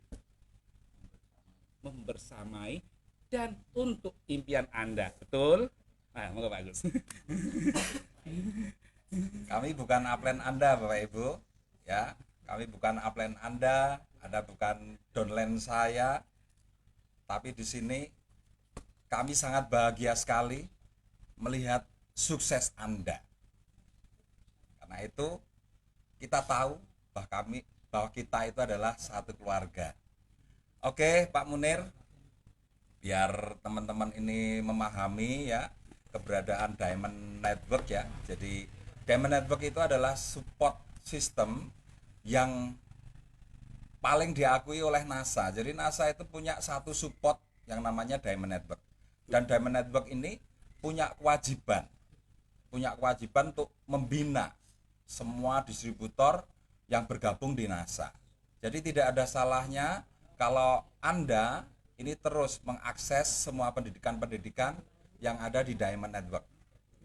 membersamai, dan untuk impian Anda. Betul? Nah, monggo Pak Agus. Kami bukan upline Anda Bapak Ibu ya. Kami bukan upline Anda bukan downline saya. Tapi di sini kami sangat bahagia sekali melihat sukses Anda. Karena itu kita tahu bahwa kita itu adalah satu keluarga. Oke, Pak Munir, biar teman-teman ini memahami ya keberadaan Diamond Network ya. Jadi Diamond Network itu adalah support system yang paling diakui oleh NASA. Jadi NASA itu punya satu support yang namanya Diamond Network. Dan Diamond Network ini punya kewajiban untuk membina semua distributor yang bergabung di NASA. Jadi tidak ada salahnya kalau Anda ini terus mengakses semua pendidikan-pendidikan yang ada di Diamond Network.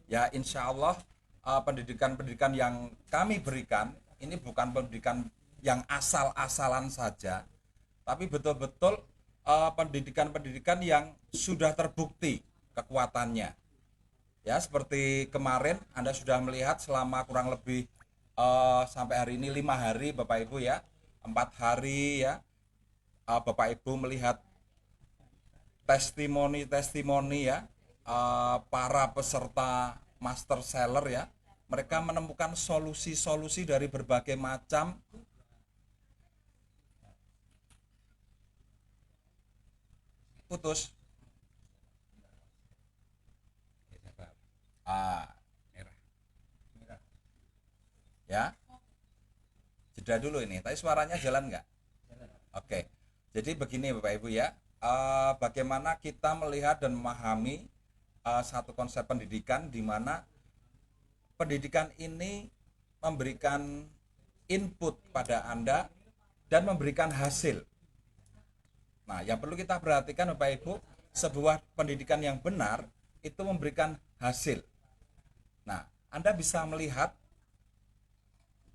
Ya, insya Allah pendidikan-pendidikan yang kami berikan ini bukan pendidikan yang asal-asalan saja, tapi betul-betul pendidikan-pendidikan yang sudah terbukti kekuatannya. Ya, seperti kemarin Anda sudah melihat selama kurang lebih sampai hari ini 5 hari Bapak Ibu ya, 4 hari ya, Bapak Ibu melihat testimoni ya, para peserta master seller ya, mereka menemukan solusi-solusi dari berbagai macam jeda dulu ini. Tapi suaranya jalan nggak? Oke. Jadi begini Bapak Ibu ya, bagaimana kita melihat dan memahami satu konsep pendidikan di mana pendidikan ini memberikan input pada Anda dan memberikan hasil. Nah, yang perlu kita perhatikan Bapak Ibu, sebuah pendidikan yang benar itu memberikan hasil. Nah, Anda bisa melihat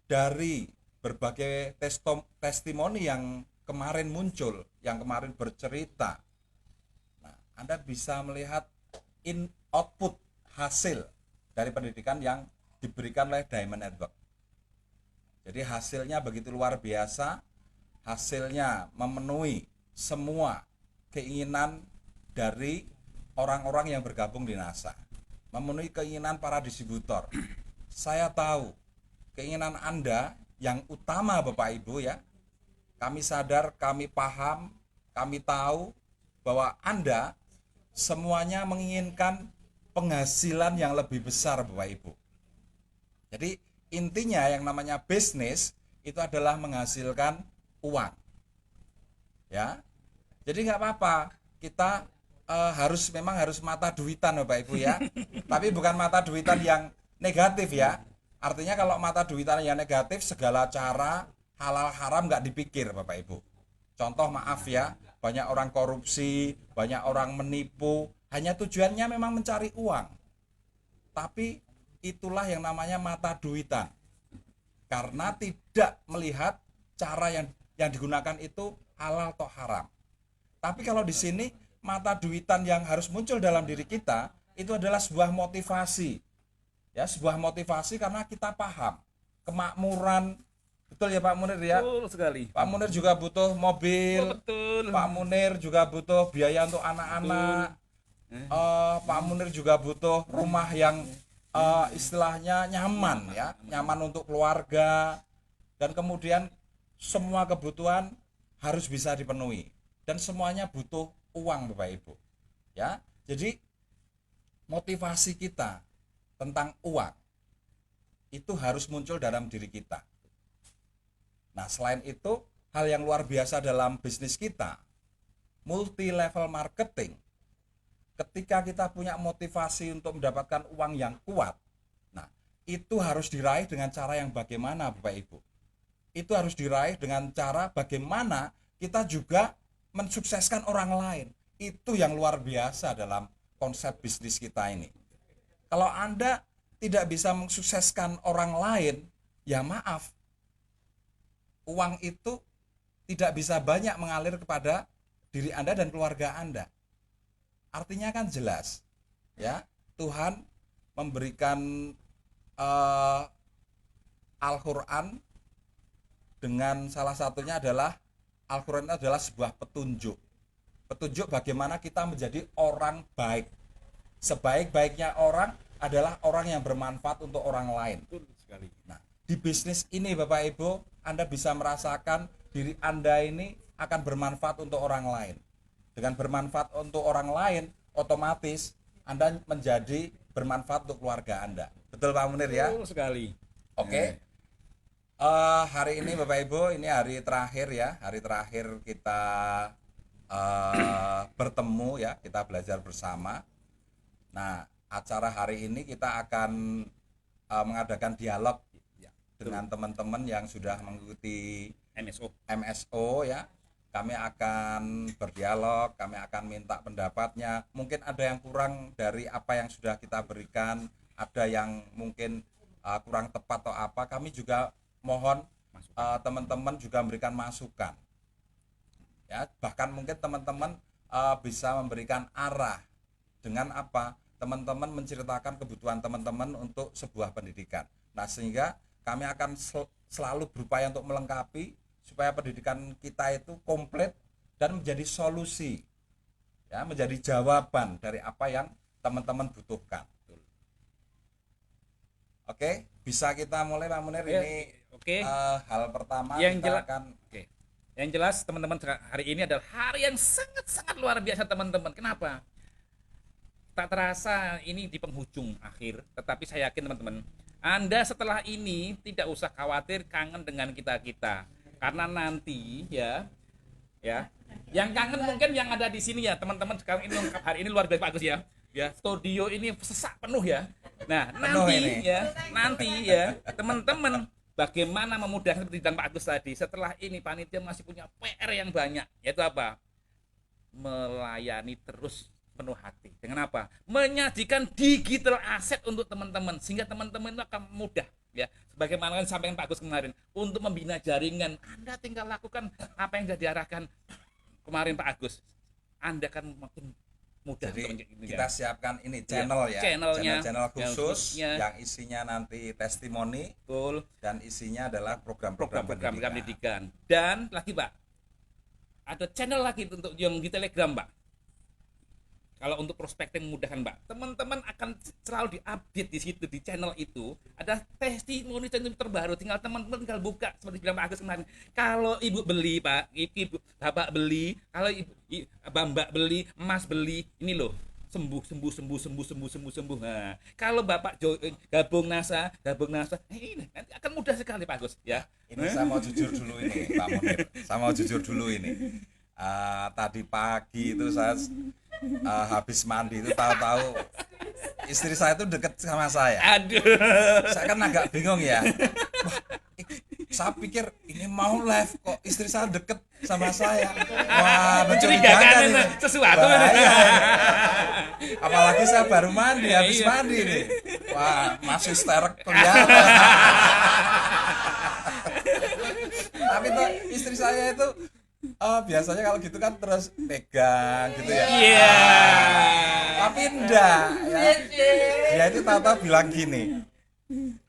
dari berbagai testimoni yang kemarin muncul, yang kemarin bercerita. Nah, Anda bisa melihat output hasil dari pendidikan yang diberikan oleh Diamond Network. Jadi hasilnya begitu luar biasa, hasilnya memenuhi semua keinginan dari orang-orang yang bergabung di NASA, memenuhi keinginan para distributor. Saya tahu keinginan Anda yang utama Bapak Ibu ya, kami sadar, kami paham, kami tahu bahwa Anda semuanya menginginkan penghasilan yang lebih besar Bapak Ibu. Jadi intinya yang namanya bisnis itu adalah menghasilkan uang. Ya. Jadi nggak apa-apa, kita memang harus mata duitan Bapak Ibu ya. Tapi bukan mata duitan yang negatif ya. Artinya kalau mata duitan yang negatif, segala cara halal haram nggak dipikir Bapak Ibu. Contoh maaf ya, banyak orang korupsi, banyak orang menipu, hanya tujuannya memang mencari uang. Tapi itulah yang namanya mata duitan. Karena tidak melihat cara yang digunakan itu halal atau haram. Tapi kalau di sini mata duitan yang harus muncul dalam diri kita itu adalah sebuah motivasi. Ya, sebuah motivasi karena kita paham kemakmuran. Betul ya Pak Munir ya? Betul sekali. Pak Munir juga butuh mobil. Betul. Pak Munir juga butuh biaya untuk anak-anak. Pak Munir juga butuh rumah yang istilahnya nyaman ya, nyaman untuk keluarga, dan kemudian semua kebutuhan harus bisa dipenuhi dan semuanya butuh uang Bapak Ibu. Ya. Jadi motivasi kita tentang uang itu harus muncul dalam diri kita. Nah, selain itu, hal yang luar biasa dalam bisnis kita, multi level marketing. Ketika kita punya motivasi untuk mendapatkan uang yang kuat, nah, itu harus diraih dengan cara yang bagaimana Bapak Ibu? Itu harus diraih dengan cara bagaimana kita juga mensukseskan orang lain. Itu yang luar biasa dalam konsep bisnis kita ini. Kalau Anda tidak bisa mensukseskan orang lain, ya maaf, uang itu tidak bisa banyak mengalir kepada diri Anda dan keluarga Anda. Artinya kan jelas, ya, Tuhan memberikan Al-Quran dengan salah satunya adalah Al-Quran adalah sebuah petunjuk. Petunjuk bagaimana kita menjadi orang baik. Sebaik-baiknya orang adalah orang yang bermanfaat untuk orang lain. Betul sekali. Nah, di bisnis ini Bapak Ibu, Anda bisa merasakan diri Anda ini akan bermanfaat untuk orang lain. Dengan bermanfaat untuk orang lain, otomatis Anda menjadi bermanfaat untuk keluarga Anda. Betul Pak Munir ya? Betul sekali. Oke. Hari ini Bapak Ibu, ini hari terakhir ya, hari terakhir kita bertemu ya, kita belajar bersama. Nah, acara hari ini kita akan mengadakan dialog Ya, dengan teman-teman yang sudah mengikuti MSO. ya. Kami akan berdialog, kami akan minta pendapatnya. Mungkin ada yang kurang dari apa yang sudah kita berikan, ada yang mungkin kurang tepat atau apa. Kami juga mohon teman-teman juga memberikan masukan. Ya, bahkan mungkin teman-teman bisa memberikan arah dengan apa? Teman-teman menceritakan kebutuhan teman-teman untuk sebuah pendidikan. Nah, sehingga kami akan selalu berupaya untuk melengkapi supaya pendidikan kita itu komplit dan menjadi solusi, ya, menjadi jawaban dari apa yang teman-teman butuhkan. Oke, bisa kita mulai Pak Munir. Ya, ini oke. Hal pertama Yang kita jelas, akan oke. Yang jelas teman-teman, hari ini adalah hari yang sangat-sangat luar biasa teman-teman. Kenapa? Tak terasa ini di penghujung akhir, tetapi saya yakin teman-teman, Anda setelah ini tidak usah khawatir kangen dengan kita-kita. Karena nanti ya. Yang kangen mungkin yang ada di sini ya, teman-teman. Sekarang ini lengkap, hari ini luar biasa Pak Agus ya. Ya, studio ini sesak penuh ya. Nah, Penuh nanti ya, teman-teman bagaimana memudahkan seperti dan Pak Agus tadi. Setelah ini panitia masih punya PR yang banyak, yaitu apa? Melayani terus penuh hati. Dengan apa? Menyajikan digital asset untuk teman-teman sehingga teman-teman itu akan mudah ya. Sebagaimana yang sampaikan Pak Agus kemarin, untuk membina jaringan, Anda tinggal lakukan apa yang sudah diarahkan kemarin Pak Agus. Anda akan makin mudah. Jadi untuk kita siapkan ini channel ya, channelnya, channel khusus khususnya. yang isinya nanti testimoni Betul. dan isinya adalah program-program Program pendidikan. pendidikan. Dan lagi Pak, ada channel lagi untuk yang di Telegram Pak. Kalau untuk prospek yang memudahkan Pak, teman-teman akan selalu diupdate di situ, di channel itu ada testimoni terbaru. Tinggal teman-teman tinggal buka seperti bilang Pak Agus kemarin. Kalau ibu beli Pak, ibu bapak beli, kalau ibu mbak beli, emas beli, ini loh sembuh. Nah, kalau bapak gabung NASA, ini nanti akan mudah sekali Pak Agus ya. Ini saya mau jujur dulu ini Pak Munir, saya mau jujur dulu ini. Tadi pagi itu saya habis mandi itu tahu-tahu istri saya itu deket sama saya. Aduh. Saya kan agak bingung ya. Wah, saya pikir ini mau live kok istri saya deket sama saya. Wah, mencurigakan ini. Sesuatu. Bahaya. Apalagi saya baru mandi, habis Iya. mandi nih. Wah, masih sterek kelihatan. Tapi tuh istri saya itu biasanya kalau gitu kan terus pegang gitu ya. Iya. Tapi enggak ya. Dia itu tahu-tahu bilang gini,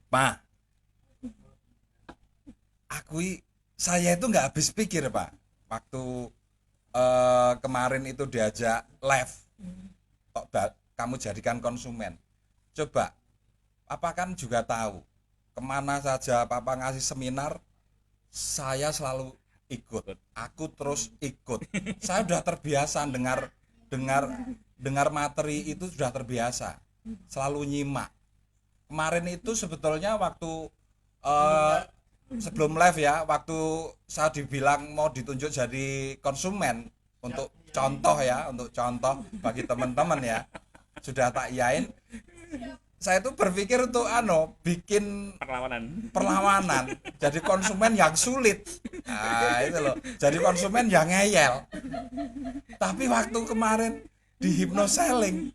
Pak, saya itu nggak habis pikir Pak waktu kemarin itu diajak live kok kamu jadikan konsumen. Coba Papa kan juga tahu kemana saja Papa ngasih seminar saya selalu ikut, aku terus ikut. Saya sudah terbiasa dengar materi itu, sudah terbiasa selalu nyimak. Kemarin itu sebetulnya waktu sebelum live ya, waktu saya dibilang mau ditunjuk jadi konsumen untuk contoh ya, untuk contoh bagi teman-teman ya, sudah tak iyain. Saya itu berpikir untuk bikin perlawanan jadi konsumen yang sulit. Nah itu loh, jadi konsumen yang ngeyel. Tapi waktu kemarin di hypnoselling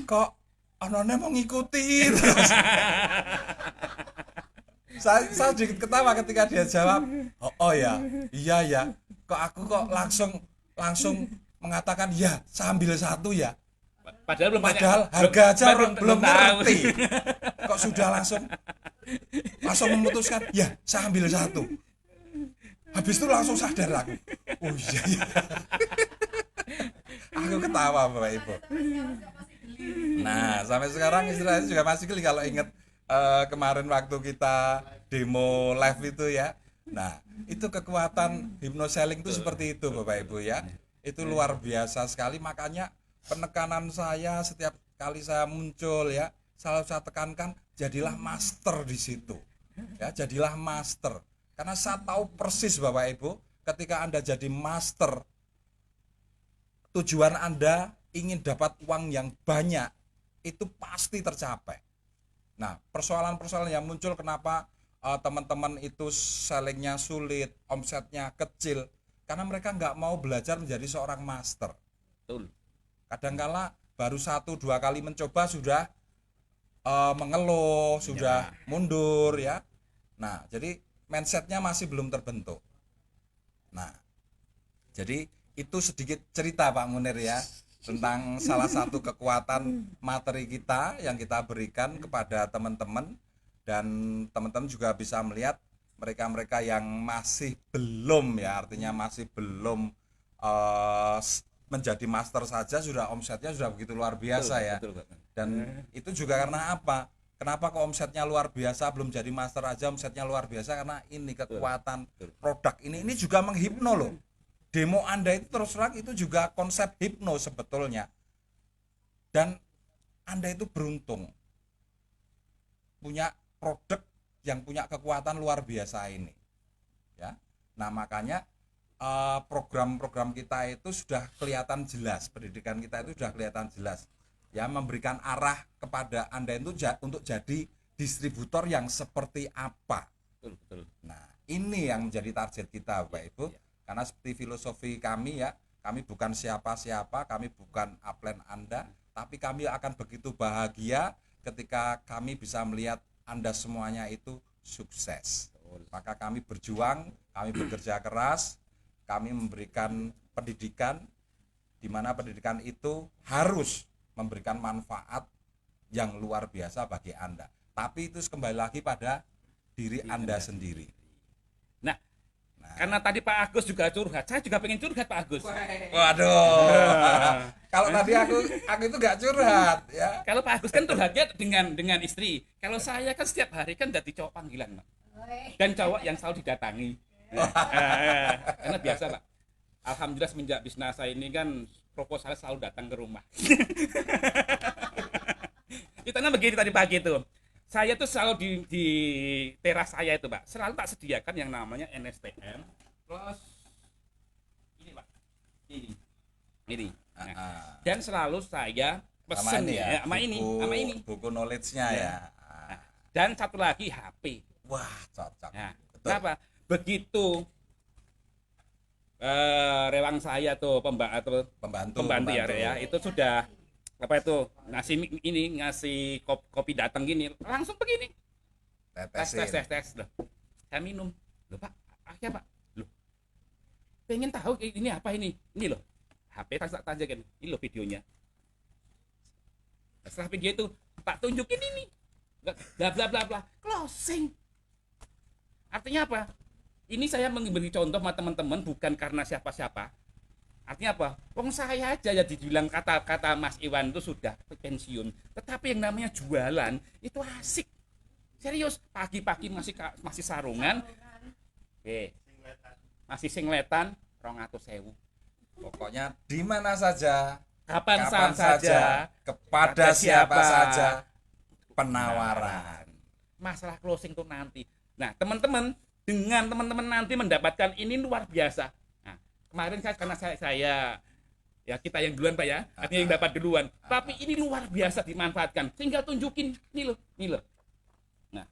kok onone mau ngikuti terus. Saya sedikit ketawa ketika dia jawab, oh ya, iya ya, kok langsung mengatakan ya, saya ambil satu ya. Padahal harga aja belum ngerti. Kok sudah langsung memutuskan, ya saya ambil satu. Habis itu langsung sadar aku. Oh iya. Aku ketawa Bapak Ibu. Nah, sampai sekarang istri saya juga masih geli kalau ingat kemarin waktu kita demo live itu ya. Nah, itu kekuatan hypnoselling itu seperti itu Bapak Ibu ya. Itu luar biasa sekali, makanya penekanan saya setiap kali saya muncul ya, selalu saya tekankan jadilah master di situ. Ya, jadilah master. Karena saya tahu persis Bapak Ibu, ketika Anda jadi master, tujuan Anda ingin dapat uang yang banyak, itu pasti tercapai. Nah, persoalan-persoalan yang muncul kenapa teman-teman itu sellingnya sulit, omsetnya kecil, karena mereka nggak mau belajar menjadi seorang master. Betul. Kadangkala baru 1-2 kali mencoba sudah mengeluh, sudah mundur ya. Nah, jadi mindsetnya masih belum terbentuk. Nah, jadi itu sedikit cerita Pak Munir ya tentang salah satu kekuatan materi kita yang kita berikan kepada teman-teman, dan teman-teman juga bisa melihat mereka-mereka yang masih belum ya, artinya masih belum menjadi master saja sudah omsetnya sudah begitu luar biasa ya. Dan itu juga karena apa? Kenapa kok omsetnya luar biasa, belum jadi master aja omsetnya luar biasa? Karena ini kekuatan produk ini juga menghipno loh. Demo Anda itu terus terang itu juga konsep hipno sebetulnya. Dan Anda itu beruntung. punya produk yang punya kekuatan luar biasa ini, ya. Nah makanya program-program kita itu sudah kelihatan jelas, pendidikan kita itu sudah kelihatan jelas, ya, memberikan arah kepada Anda itu untuk jadi distributor yang seperti apa. Betul, betul. Nah ini yang menjadi target kita Bapak Ibu, karena seperti filosofi kami, ya, kami bukan siapa-siapa, kami bukan upline Anda, tapi kami akan begitu bahagia ketika kami bisa melihat Anda semuanya itu sukses. Maka kami berjuang, kami bekerja keras, kami memberikan pendidikan, di mana pendidikan itu harus memberikan manfaat yang luar biasa bagi Anda. Tapi itu kembali lagi pada diri Anda sendiri. Nah, karena tadi Pak Agus juga curhat, saya juga pengen curhat Pak Agus. Waduh. Kalau tadi aku itu nggak curhat, ya. Kalau Pak Agus kan curhatnya dengan istri. Kalau saya kan setiap hari kan jadi cowok panggilan, Pak. Dan cowok yang selalu didatangi. Karena biasa, Pak. Alhamdulillah semenjak bisnis saya ini kan proposal selalu datang ke rumah. Ceritanya begini tadi pagi itu. Saya tuh selalu di teras saya itu, Pak. Selalu tak sediakan yang namanya NSTM. Terus ini, Pak. Ini. Nah, dan selalu saya pesen ya, sama ini. Buku knowledge-nya ya. Dan satu lagi HP. Wah, cocok. Nah, Betul. kenapa? Begitu rewang saya tuh pembantu ya, itu sudah apa itu ngasih kopi datang gini, langsung begini. Tes. Loh. Saya minum. Loh, Pak, ya Pak. Loh. Pengen tahu ini apa ini? Ini loh. HP tak tanjakan. Ini loh videonya. Setelah video itu Pak tunjukin ini. Bla bla bla bla. Closing. Artinya apa? Ini saya memberi contoh sama teman-teman bukan karena siapa-siapa. Artinya apa? Wong saya aja ya dibilang kata Mas Iwan itu sudah pensiun. Tetapi yang namanya jualan itu asik. Serius, pagi-pagi masih sarungan. Masih singletan 200.000. Pokoknya di mana saja, Kapan saja, kepada siapa saja, penawaran. Masalah closing tuh nanti. Nah, teman-teman, dengan teman-teman nanti mendapatkan ini luar biasa. Nah, kemarin karena saya ya kita yang duluan Pak ya, artinya yang dapat duluan. Tapi ini luar biasa dimanfaatkan. Sehingga tunjukin nih loh. Nah,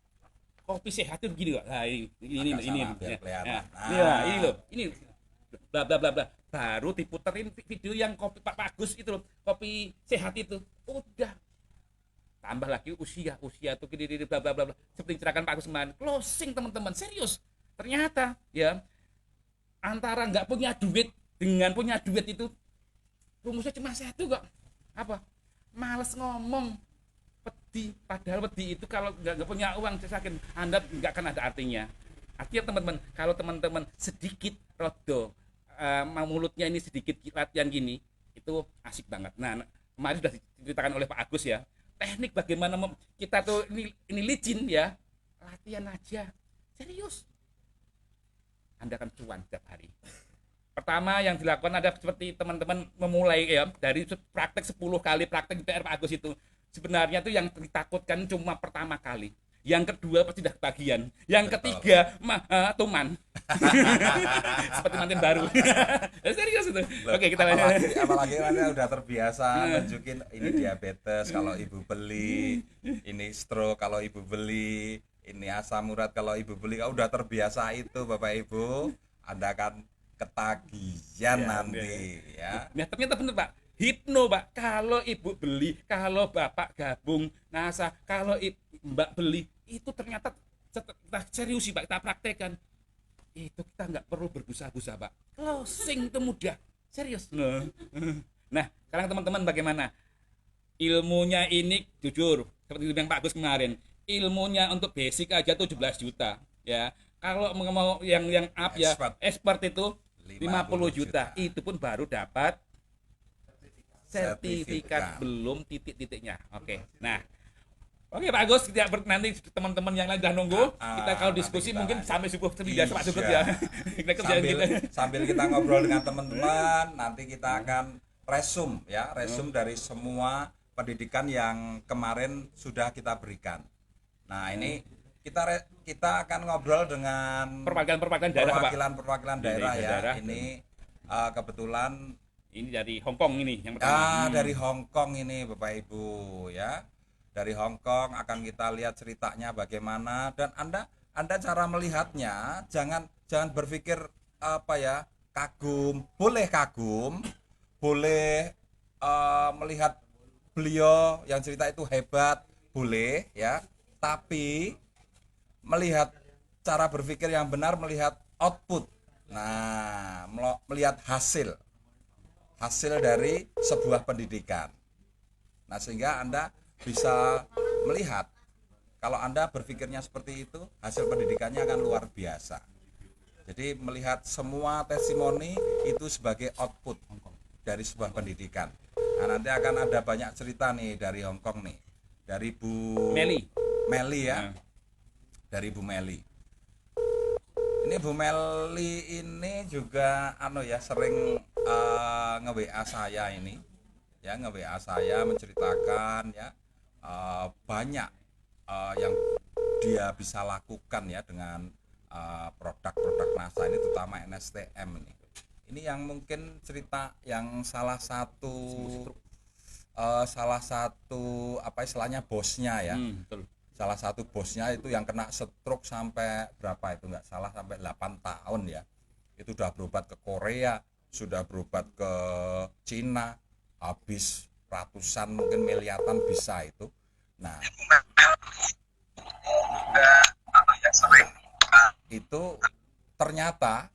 kopi sehat itu begini loh. Nah, ini. Nah, ini loh. Ini bla bla bla bla. Baru diputerin video yang kopi Pak Agus itu loh, kopi sehat itu. Udah. Tambah lagi usia tuh gini bla bla bla. Seperti ceritakan Pak Agus kemarin. Closing teman-teman, serius. Ternyata ya antara nggak punya duit dengan punya duit itu rumusnya cuma satu kok. Apa? Males ngomong. Pedih, padahal pedih itu kalau nggak punya uang saya yakin Anda nggak akan ada artinya. Artinya teman-teman, kalau teman-teman sedikit rodo mulutnya ini sedikit latihan gini, itu asik banget. Nah, kemarin sudah diceritakan oleh Pak Agus ya, teknik bagaimana kita tuh ini licin ya, latihan aja, serius. Anda akan cuan setiap hari. Pertama yang dilakukan ada seperti teman-teman memulai ya dari praktek 10 kali praktek di PR Pak Agus itu. Sebenarnya tuh yang ditakutkan cuma pertama kali. Yang kedua pasti dah kebagian. Yang ketiga tuman. Seperti manten baru. Serius itu. Oke, kita lanjut. Apalagi nanti udah terbiasa nunjukin ini diabetes kalau ibu beli, ini stroke kalau ibu beli, ini asam urat kalau ibu beli. Kalau udah terbiasa itu Bapak Ibu, Anda akan ketagihan nanti ya. Nah, ternyata benar Pak. Hipno Pak, kalau ibu beli, kalau bapak gabung, NASA, kalau mbak beli, itu ternyata serius sih Pak, kita praktekkan. Itu kita nggak perlu berbusa-busa Pak, closing itu mudah, serius. Nah, sekarang teman-teman bagaimana? Ilmunya ini jujur, seperti yang Pak Agus kemarin, ilmunya untuk basic aja tuh 17 juta, ya. Kalau mau yang up ya, expert itu 50 juta, itu pun baru dapat sertifikat, belum titik-titiknya. Oke. Nah, oke Pak Agus, nanti teman-teman yang lain udah nunggu. Kita kalau diskusi mungkin sampai subuh biasa Pak Sugeng ya. Sambil kita ngobrol dengan teman-teman, nanti kita akan resume dari semua pendidikan yang kemarin sudah kita berikan. Nah, ini kita akan ngobrol dengan Perwakilan daerah, Pak. perwakilan daerah Dari ya. daerah. Ini kebetulan Ini dari Hong Kong ini yang pertama. dari Hong Kong ini Bapak Ibu ya. Dari Hong Kong akan kita lihat ceritanya bagaimana, dan Anda cara melihatnya jangan berpikir kagum, boleh melihat beliau yang cerita itu hebat, boleh ya, tapi melihat cara berpikir yang benar, melihat output. Nah, melihat hasil dari sebuah pendidikan. Nah, sehingga Anda bisa melihat kalau Anda berpikirnya seperti itu, hasil pendidikannya akan luar biasa. Jadi melihat semua testimoni itu sebagai output dari sebuah pendidikan. Nah, nanti akan ada banyak cerita nih dari Hong Kong nih. Dari Bu Meli ya. Dari Bu Meli. Ini Bu Meli ini juga sering nge-WA saya ini. Ya, nge-WA saya menceritakan ya banyak yang dia bisa lakukan ya dengan produk-produk NASA ini, terutama NSTM ini. Ini yang mungkin cerita yang salah satu bosnya ya. Betul. Salah satu bosnya itu yang kena stroke sampai berapa itu, nggak salah sampai 8 tahun ya. Itu sudah berobat ke Korea, sudah berobat ke Cina, habis ratusan mungkin miliaran bisa itu. Nah, itu ternyata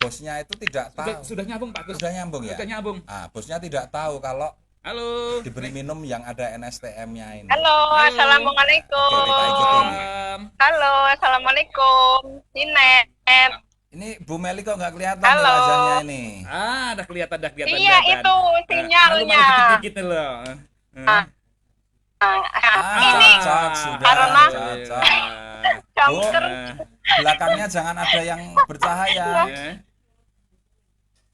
bosnya itu tidak tahu. Sudah nyambung Pak Gus. Sudah nyambung ya. Sudah nyambung. Nah, bosnya tidak tahu kalau Halo. diberi minum yang ada NSTM-nya ini. Halo, assalamualaikum. Oke, kita ikutin. Halo, assalamualaikum. Sinet. Ini Bu Meli kok nggak kelihatan Halo. nih wajahnya ini. Udah kelihatan. Iya, itu sinyalnya. Dikit-dikit loh. Ini Cocok, sudah. karena Cocok. jangker. Belakangnya jangan ada yang bercahaya.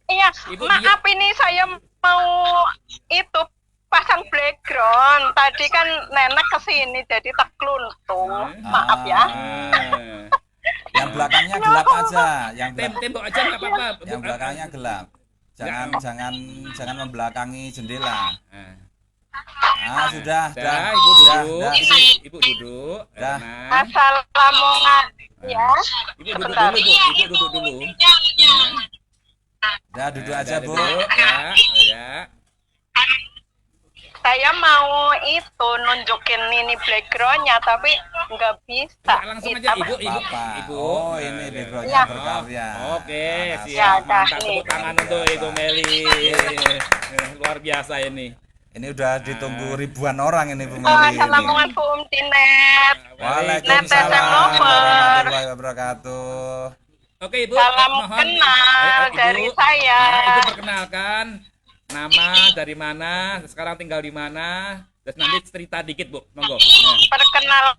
Iya, Ibu, maaf ini saya mau itu pasang background. Tadi kan nenek kesini jadi tak keluntung. Maaf ya. Yang belakangnya gelap aja, Tembok aja nggak apa-apa. yang belakangnya gelap. Jangan membelakangi jendela. Sudah. Ibu duduk. Dah. Ibu duduk. Dah. Nah, Assalamualaikum ya. Ibu duduk dulu, Bu. Ibu duduk dulu. Dah duduk aja, Bu. Duduk, ya. Saya mau itu nunjukin ini backgroundnya tapi nggak bisa. Langsung aja, Apa? Ibu. Oh, ini backgroundnya Ya. berkarya. Oke, Nah, siap. dah, Mantap, nih. tepuk tangan untuk Ibu Meli. Luar biasa ini. Ini udah ditunggu ribuan orang ini Bu Meli ini. Assalamualaikum Tinet. Waalaikumsalam Netes lover. warahmatullahi wabarakatuh. Oke, Ibu. Salam mohon. kenal Ibu. dari saya. Ibu perkenalkan nama, dari mana, sekarang tinggal di mana, terus nanti cerita dikit, Bu. Monggo. Perkenalkan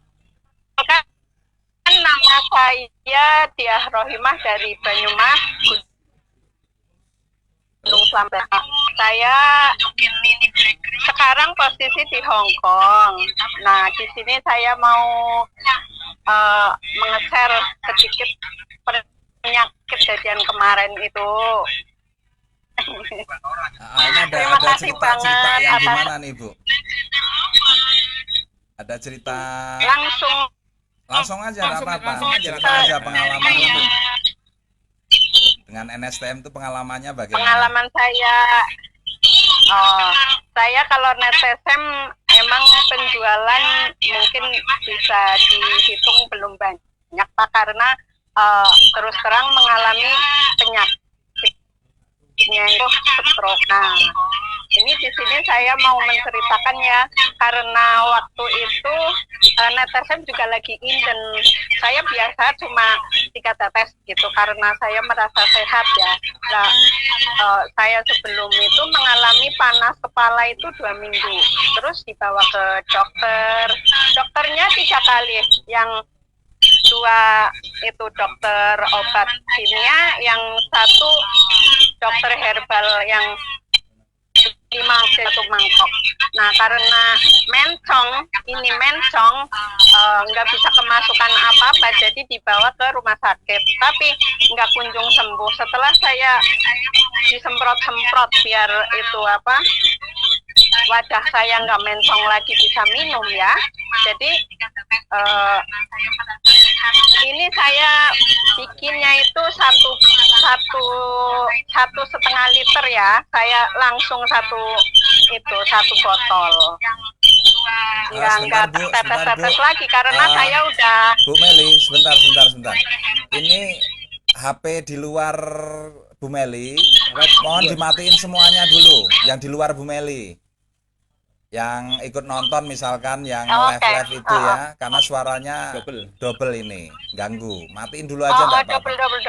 nama saya Diah Rohimah dari Banyumas. Gunung Slamber. Saya sekarang posisi di Hong Kong. Nah, di sini saya mau menge-share sedikit penyakit kejadian kemarin itu. Ini Terima ada kasih cerita banget yang atas- gimana nih Bu? Ada cerita Langsung aja nggak apa-apa. langsung aja. Cerita aja pengalaman Ibu. Dengan NSTM itu pengalamannya bagaimana? pengalaman saya. Saya kalau NSTM emang penjualan mungkin bisa dihitung belum banyak Pak, karena terus terang mengalami penyakitnya itu stroke. Nah, ini di sini saya mau menceritakan ya, karena waktu itu NSTM juga lagi inden. Saya biasa cuma 3 tetes gitu karena saya merasa sehat ya. Nah, saya sebelum itu mengalami panas kepala itu 2 minggu. Terus dibawa ke dokter. Dokternya 3 kali. Yang 2 itu dokter obat kimia, yang 1 dokter herbal yang satu mangkok. Nah, karena mencong nggak bisa kemasukan apa-apa, jadi dibawa ke rumah sakit. Tapi nggak kunjung sembuh. Setelah saya disemprot-semprot biar itu wadah saya nggak mencong lagi, bisa minum ya. Jadi ini saya bikinnya itu satu setengah liter ya. Saya langsung satu botol. Sebentar, Enggak Bu, tetes-tetes lagi karena saya udah. Bu Meli, sebentar. Ini HP di luar Bu Meli, mohon dimatiin semuanya dulu. Yang di luar Bu Meli, yang ikut nonton misalkan, yang live itu ya, karena suaranya double ini, ganggu. Matiin dulu aja nggak apa-apa. Double.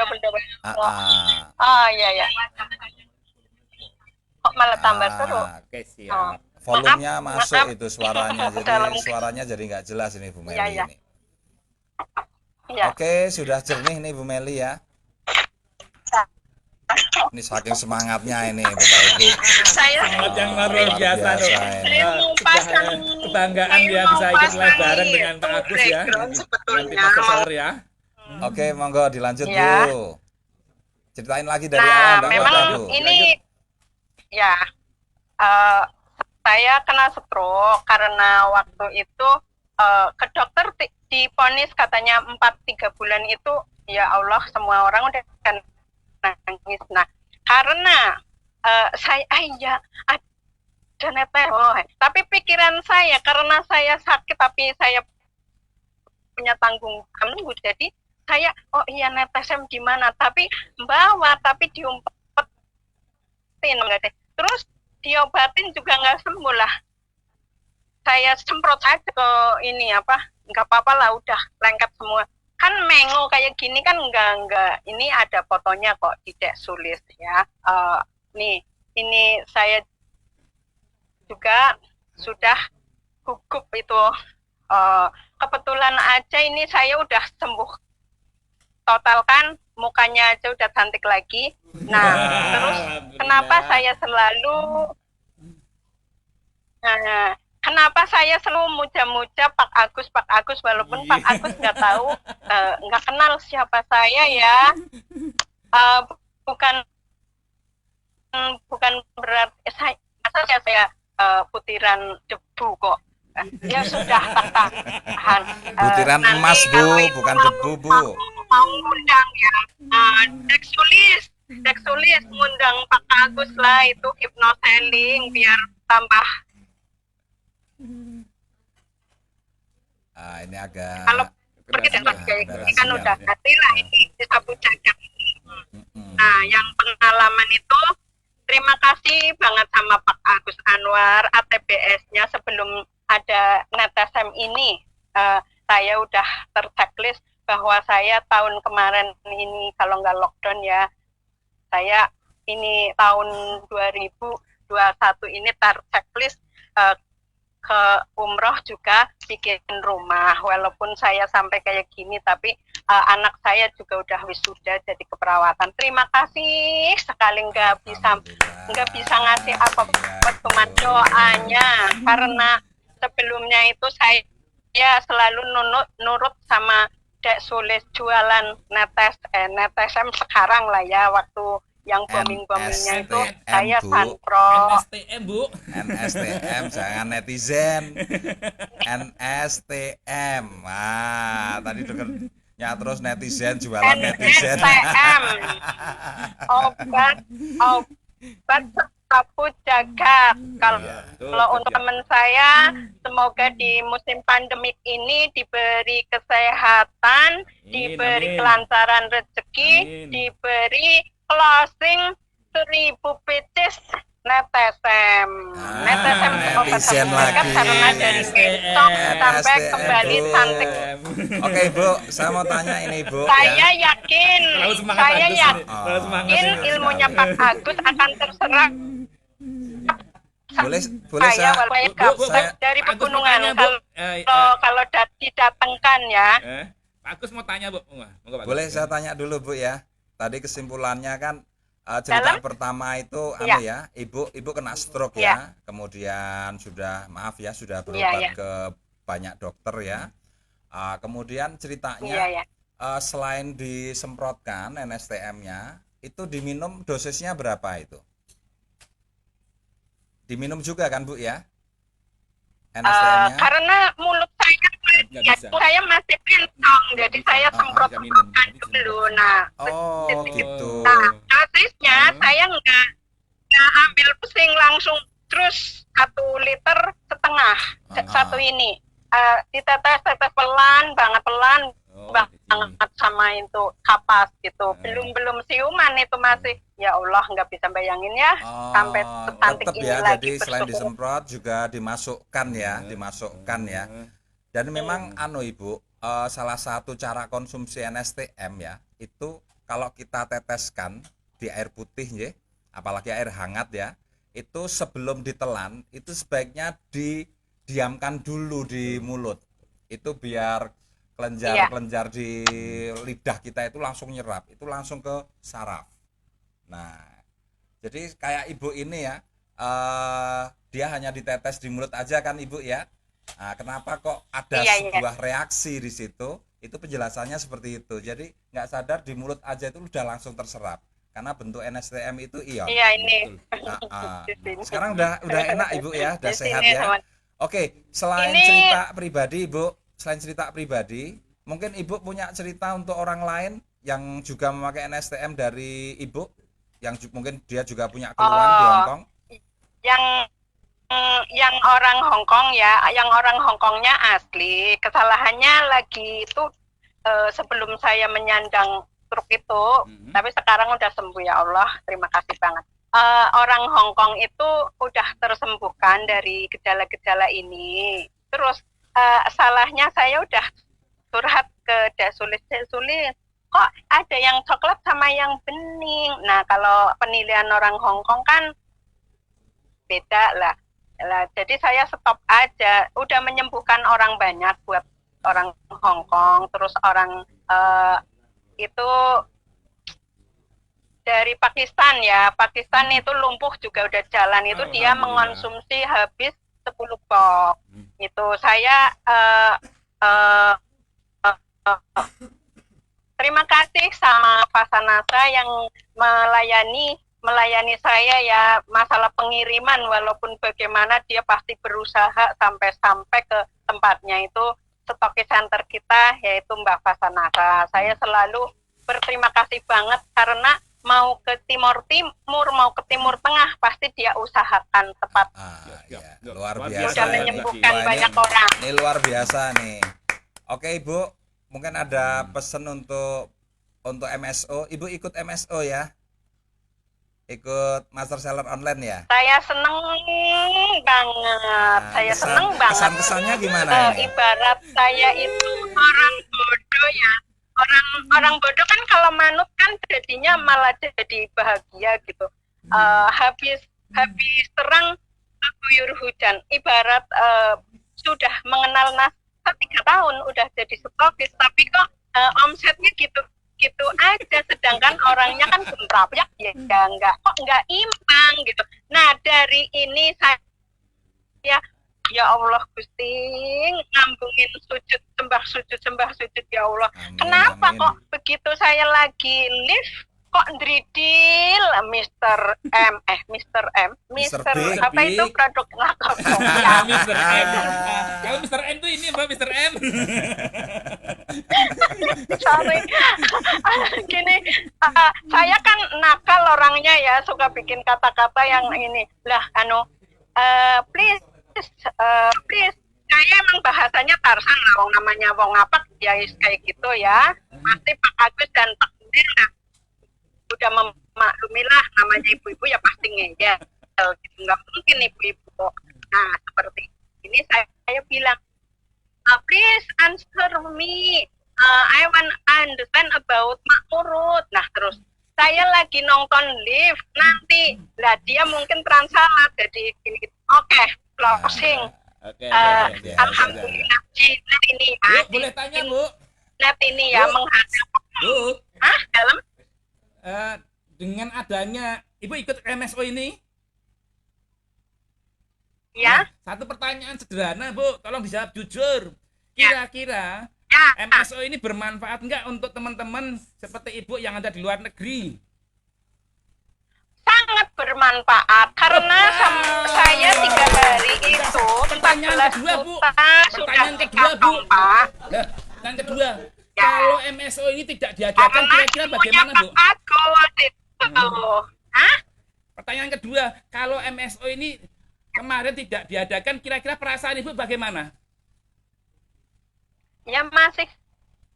Oh iya. Kok malah tambah seru? Oke, siap. Volumenya masuk maaf. itu suaranya, jadi suaranya jadi nggak jelas ini Bu Meli Iya. ini. Iya. Oke, sudah jernih nih Bu Meli ya. Ini saking semangatnya ini Bapak Ibu. Saya Semangat yang luar Luar biasa loh. biasa ini. Saya mau pasang Kebanggaan dia bisa ikut live bareng dengan Pak Agus ya. background sebetulnya. Nanti Mas Sesor ya. Oke, monggo dilanjut Ya. Bu. Ceritain lagi dari awal Nah, enggak memang apa-apa Bu. ini ya saya kena stroke karena waktu itu ke dokter divonis katanya 3 bulan itu, ya Allah, semua orang udah nangis. Nah, karena saya ada netes, tapi pikiran saya karena saya sakit tapi saya punya tanggung jawab, jadi saya netesem di mana, tapi diumpetin enggak deh. Terus diobatin juga nggak sembuh lah. Saya semprot aja ke ini nggak apa-apa lah, udah lengkap semua. Kan mengo kayak gini kan enggak, ini ada fotonya kok di Deksulis ya. Nih, ini saya juga sudah gugup itu. Kebetulan aja ini saya udah sembuh total kan, mukanya aja udah cantik lagi. Nah, terus kenapa saya selalu muja-muja Pak Agus walaupun Pak Agus nggak tahu, nggak kenal siapa saya ya. Bukan berarti saya butiran debu kok. Ya sudah, tahan. Butiran emas Bu, bukan debu Bu. Mau undang ya, Deksulis ngundang Pak Agus lah, itu hypnoselling biar tambah. Ini agak Kalau pergi dengan kayak gini kan udah hati lah, ini disapu jagat. Nah, yang pengalaman itu terima kasih banget sama Pak Agus Anwar, ATBS-nya sebelum ada netesem ini. Saya udah terchecklist bahwa saya tahun kemarin ini kalau nggak lockdown ya, saya ini tahun 2021 ini terchecklist ke umroh juga bikin rumah. Walaupun saya sampai kayak gini, tapi anak saya juga udah wisuda jadi keperawatan. Terima kasih sekali, nggak bisa ngasih apa cuma doanya, karena sebelumnya itu saya selalu nurut sama Deksulis jualan netesem sekarang lah ya, waktu yang bombing-bombingnya itu saya sanpro. NSTM Bu. NSTM jangan netizen. NSTM. Tadi dengernya terus netizen, jualan netizen. NSTM. Obat sapu jagat. Kalau untuk teman saya, semoga di musim pandemik ini diberi kesehatan, diberi kelancaran rezeki, diberi closing 1000 pieces netesem. Netesem netizen lagi. Karena dari besok sampai kembali cantik. Oke Bu, saya mau tanya ini Bu. Saya yakin ilmunya Pak Agus akan terserap. Boleh saya saya dari Agus pegunungan. mau tanya, Bu. Kalau didatangkan ya. Pak Agus mau tanya Bu. Monggo, Pak Agus. boleh saya tanya dulu Bu ya. Tadi kesimpulannya kan cerita Dalam? pertama itu Iya. anu ya, ibu kena stroke Iya. ya, kemudian sudah maaf ya sudah Iya, berobat iya. ke banyak dokter ya. Kemudian Iya, ceritanya ya. selain disemprotkan NSTM-nya, itu diminum dosisnya berapa itu? Diminum juga kan Bu ya? NSTM-nya? Karena mulut Nggak bisa. saya masih kentong, jadi saya Nggak semprotkan minum. Nggak bisa. dulu. Nah, Oh gitu. nah dosisnya saya nggak ambil pusing langsung, terus 1,5 liter satu ini. Ditetes pelan banget Oh, banget sama itu kapas gitu. Belum siuman itu masih. Ya Allah, nggak bisa bayangin ya. Sampai secantik tetap ini ya, lagi jadi selain bersyukur. disemprot juga dimasukkan ya, dimasukkan ya. Dan memang anu Ibu, salah satu cara konsumsi NSTM ya, itu kalau kita teteskan di air putih ya, apalagi air hangat ya, itu sebelum ditelan itu sebaiknya didiamkan dulu di mulut. Itu biar kelenjar di lidah kita itu langsung nyerap, itu langsung ke saraf. Nah, jadi kayak Ibu ini ya, dia hanya ditetes di mulut aja kan Ibu ya. Nah, kenapa kok ada sebuah reaksi di situ? Itu penjelasannya seperti itu. Jadi nggak sadar di mulut aja itu udah langsung terserap. Karena bentuk NSTM itu ion. Iya ini. Sekarang udah enak Ibu ya, udah sehat ya. Oke, selain Ini- cerita pribadi Ibu, mungkin Ibu punya cerita untuk orang lain yang juga memakai NSTM dari Ibu, yang mungkin dia juga punya keluhan di Hong Kong. Yang orang Hongkong ya, yang orang Hongkongnya asli. Kesalahannya lagi itu sebelum saya menyandang stroke itu, tapi sekarang udah sembuh ya Allah, terima kasih banget. Orang Hongkong itu udah tersembuhkan dari gejala-gejala ini. Terus salahnya saya udah curhat ke Dasulis, kok ada yang coklat sama yang bening. Nah kalau penilaian orang Hongkong kan beda lah. Jadi saya stop aja. Udah menyembuhkan orang banyak buat orang Hongkong. Terus orang itu dari Pakistan ya. Pakistan itu lumpuh juga udah jalan. Itu dia mengonsumsi habis 10 box. Itu saya terima kasih sama Fasanasa yang melayani saya ya, masalah pengiriman, walaupun bagaimana dia pasti berusaha sampai ke tempatnya itu, stokis center kita yaitu Mbak Fasanasa. Saya selalu berterima kasih banget karena mau ke Timur mau ke Timur Tengah pasti dia usahakan tepat. Luar Sudah biasa. menyembuhkan Wah, banyak orang. Ini luar biasa nih. Oke Ibu, mungkin ada pesan untuk MSO. Ibu ikut MSO ya? Ikut Master Seller Online ya? Saya seneng banget. Saya seneng banget. Kesan-kesannya gimana ini? Ibarat saya itu orang bodoh ya. Orang bodoh kan kalau manut kan jadinya malah jadi bahagia gitu. Habis terang guyur hujan. Ibarat sudah mengenal NASA 3 tahun udah jadi stokis, tapi kok omsetnya gitu aja, sedangkan orangnya kan gemprapyak ya nggak imbang gitu. Nah dari ini saya ya Allah Gusti ngambungin sembah sujud ya Allah. Amin, Kenapa amin. kok begitu saya lagi live kok ndridil Mr. B. apa itu produk Mr. M. Kalau Mr. M tuh ini Mbak, Mr. M. sorry gini, saya kan nakal orangnya ya, suka bikin kata-kata yang ini lah please saya emang bahasanya Tarsan lah, namanya wong apa ya kayak gitu ya, pasti Pak Agus dan Pak Munir lah udah memaklumi lah, namanya ibu-ibu ya pasti ngeyel gitu, nggak mungkin ibu-ibu. Nah seperti ini saya bilang, please answer me, I want understand about Makmurut. Nah terus saya lagi nonton live, nanti lah dia mungkin transalat jadi gini. Oke, closing. Oke. Alhamdulillah net ini Bu, ya, boleh tanya Bu? net ini ya Bu. menghadap Bu, dalam dengan adanya Ibu ikut MSO ini? Ya. Nah, satu pertanyaan sederhana, Bu, tolong dijawab jujur. Kira-kira Ya. MSO ini bermanfaat enggak untuk teman-teman seperti Ibu yang ada di luar negeri? Sangat bermanfaat karena saya 3 hari itu Pertanyaan 14 kedua, Bu. juta sudah Pertanyaan kedua, Bu. dikantong, Pak. Nah, yang kedua, Ya. kalau MSO ini tidak diadakan Karena kira-kira ibunya bagaimana, Bu? Pak Agus itu. Hah? Pertanyaan kedua, kalau MSO ini kemarin tidak diadakan, kira-kira perasaan Ibu bagaimana? Ya masih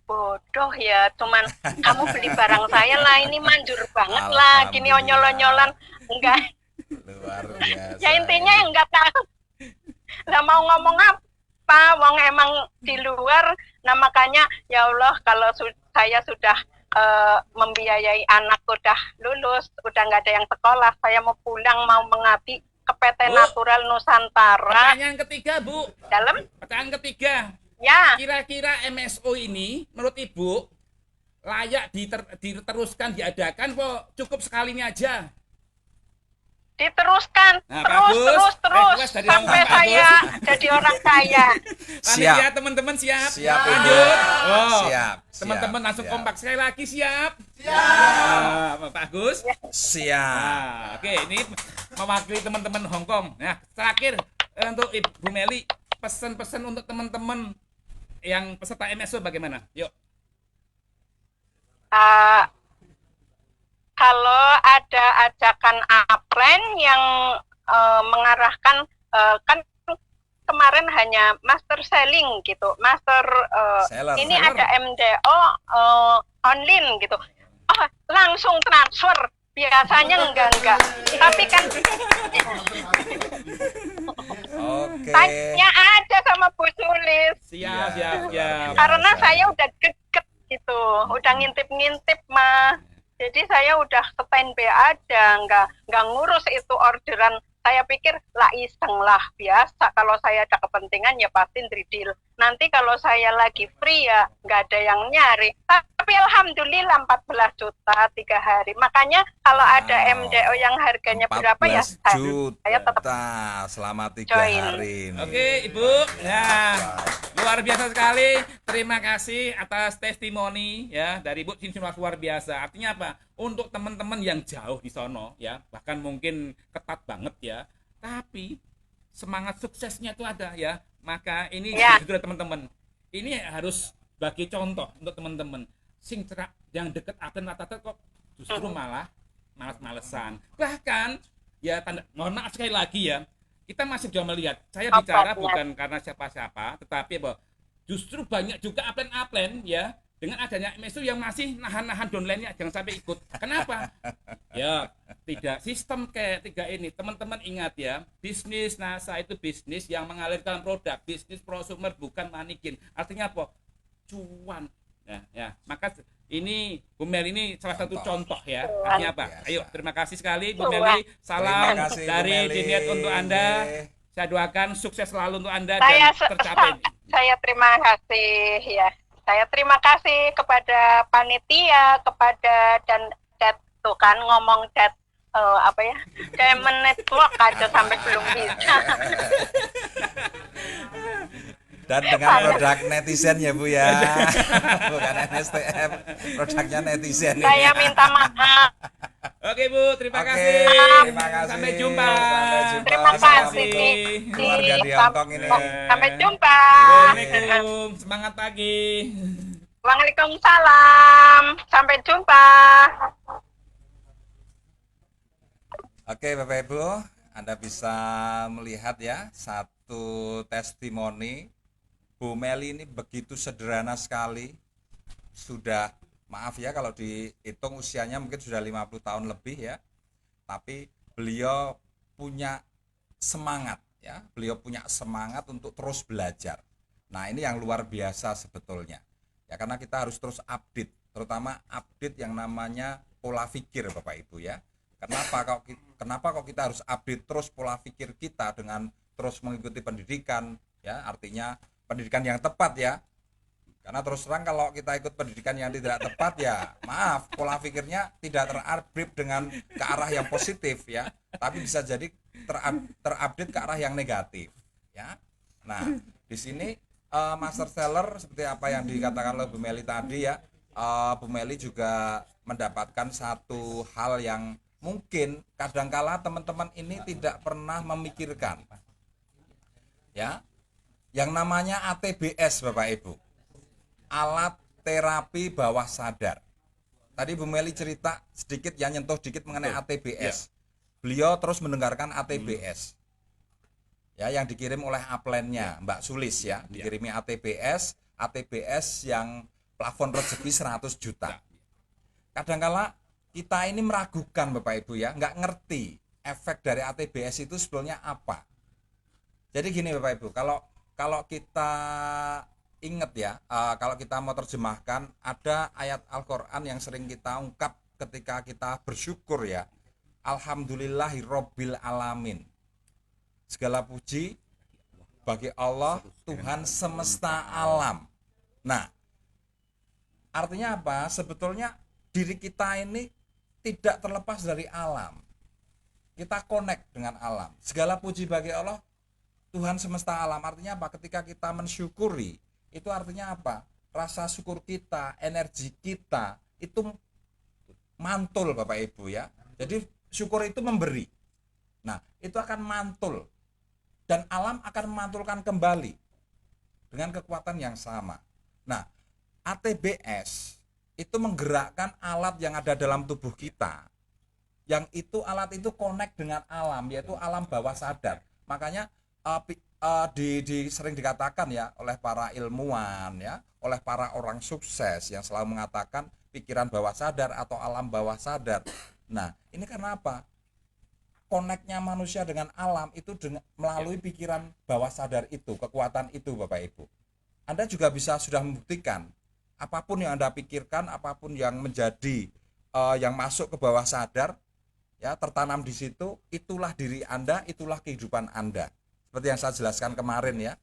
bodoh ya, cuman kamu beli barang saya lah, ini manjur banget lah, gini onyol-onyolan, enggak. Luar biasa. Ya intinya yang enggak tahu. Lah mau ngomong apa, wong emang di luar, nah makanya ya Allah kalau saya sudah membiayai anak udah lulus, udah nggak ada yang sekolah, saya mau pulang mau mengabdi ke PT Bu. Natural Nusantara. Pertanyaan ketiga, Bu. Dalam Pertanyaan ketiga, ya kira-kira MSO ini menurut Ibu layak diteruskan diadakan kok cukup sekali ini aja? diteruskan Nah, terus bagus. terus Request dari sampai Bagus. saya jadi orang kaya. Panitia Siap. teman-teman siap. Siap, Ibu. Lanjut. Oh, Siap, teman-teman siap, langsung siap. kompak sekali lagi siap. Siap. Pak Agus. Siap. Nah, oke, ini mewakili teman-teman Hongkong. Nah, terakhir untuk Ibu Meli, pesan-pesan untuk teman-teman yang peserta MSO bagaimana? Yuk. Kalau ada ajakan upline yang mengarahkan kan kemarin hanya master selling gitu, master Seller, ini seller. ada MDO online gitu, langsung transfer, biasanya enggak, tapi kan Oke. tanya aja sama Bu Sulis, Siap, Iya. siap, siap. karena Biasa. saya udah deket gitu, udah ngintip-ngintip mah. Jadi saya udah standby aja, nggak ngurus itu orderan. Saya pikir lah iseng lah, biasa. Kalau saya ada kepentingan ya pasti deal. Nanti kalau saya lagi free ya nggak ada yang nyari. Tapi alhamdulillah 14 juta 3 hari. Makanya kalau ada Wow. MDO yang harganya berapa ya 14 saya tetap juta selama 3 join. hari ini. Oke, Ibu. Ya, luar biasa sekali. Terima kasih atas testimoni ya dari Ibu Cincinwas luar biasa. Artinya apa? Untuk teman-teman yang jauh di sono ya, bahkan mungkin ketat banget ya, tapi semangat suksesnya itu ada ya. Maka ini Ya. jujur teman-teman. Ini harus bagi contoh untuk teman-teman. Sing cerak yang deket Aten rata-rata kok justru malah males-malesan. Bahkan ya mohon maaf sekali lagi ya, kita masih sudah melihat, saya bicara Apanya? bukan karena siapa-siapa, tetapi apa, justru banyak juga upline ya, dengan adanya MSU yang masih nahan-nahan downline-nya, jangan sampai ikut. Kenapa? Ya, tidak sistem kayak tiga ini. Teman-teman ingat ya, bisnis NASA itu bisnis yang mengalirkan produk, bisnis prosumer bukan manikin. Artinya apa? Cuan. Nah, ya, maka ini Bu Meli ini salah satu contoh ya. Artinya apa? Biasa. Ayo, terima kasih sekali Bu Cuan. Meli. Salam Terima kasih, Bu dari Meli. Diniat untuk Anda. Oke. Saya doakan sukses selalu untuk Anda saya dan tercapai. saya terima kasih ya. Saya terima kasih kepada panitia, kepada dan tuh kan ngomong apa ya, Diamond Network aja sampai belum bisa. Dan dengan produk netizen ya Bu ya. Bukan NSTM, produknya netizen ini. Saya minta maaf. Oke Bu, terima Oke, kasih. terima kasih. Sampai jumpa. Sampai jumpa. Terima kasih kasih. Keluarga di Hongkong ini. Sampai jumpa. Assalamualaikum, semangat pagi. Waalaikumsalam. Sampai jumpa. Oke Bapak Ibu, Anda bisa melihat ya satu testimoni Bu Meli ini begitu sederhana sekali. Sudah, maaf ya kalau dihitung usianya mungkin sudah 50 tahun lebih ya. Tapi beliau punya semangat ya, beliau punya semangat untuk terus belajar. Nah, ini yang luar biasa sebetulnya. Ya karena kita harus terus update, terutama update yang namanya pola pikir Bapak Ibu ya. Kenapa kok kita harus update terus pola pikir kita dengan terus mengikuti pendidikan ya, artinya pendidikan yang tepat ya. Karena terus terang kalau kita ikut pendidikan yang tidak tepat ya maaf, pola pikirnya tidak terupgrade dengan ke arah yang positif ya, tapi bisa jadi terupdate ke arah yang negatif ya. Nah di sini master seller seperti apa yang dikatakan oleh Bu Meli tadi ya, Bu Meli juga mendapatkan satu hal yang mungkin kadangkala teman-teman ini tidak pernah memikirkan ya, yang namanya ATBS Bapak Ibu, alat terapi bawah sadar. Tadi Bu Meli cerita sedikit ya, nyentuh sedikit mengenai ATBS. Beliau terus mendengarkan ATBS. Ya, yang dikirim oleh upline-nya Mbak Sulis ya, dikirimi ATBS yang plafon rezeki 100 juta. Kadangkala kita ini meragukan Bapak Ibu ya, nggak ngerti efek dari ATBS itu sebetulnya apa. Jadi gini Bapak Ibu, kalau kita ingat ya, kalau kita mau terjemahkan, ada ayat Al-Quran yang sering kita ungkap ketika kita bersyukur ya, Alhamdulillahirobbil alamin, segala puji bagi Allah Tuhan semesta alam. Nah artinya apa? Sebetulnya diri kita ini tidak terlepas dari alam, kita connect dengan alam. Segala puji bagi Allah Tuhan semesta alam, artinya apa? Ketika kita mensyukuri, itu artinya apa? Rasa syukur kita, energi kita itu mantul Bapak Ibu ya. Jadi syukur itu memberi. Nah, itu akan mantul dan alam akan memantulkan kembali dengan kekuatan yang sama. Nah, ATBS itu menggerakkan alat yang ada dalam tubuh kita. Yang itu alat itu connect dengan alam, yaitu alam bawah sadar. Makanya sering dikatakan ya oleh para ilmuwan ya, oleh para orang sukses yang selalu mengatakan pikiran bawah sadar atau alam bawah sadar. Nah, ini karena apa? Koneknya manusia dengan alam itu melalui pikiran bawah sadar itu, kekuatan itu Bapak Ibu. Anda juga sudah membuktikan apapun yang Anda pikirkan, apapun yang menjadi yang masuk ke bawah sadar ya, tertanam di situ, itulah diri Anda, itulah kehidupan Anda. Seperti yang saya jelaskan kemarin ya,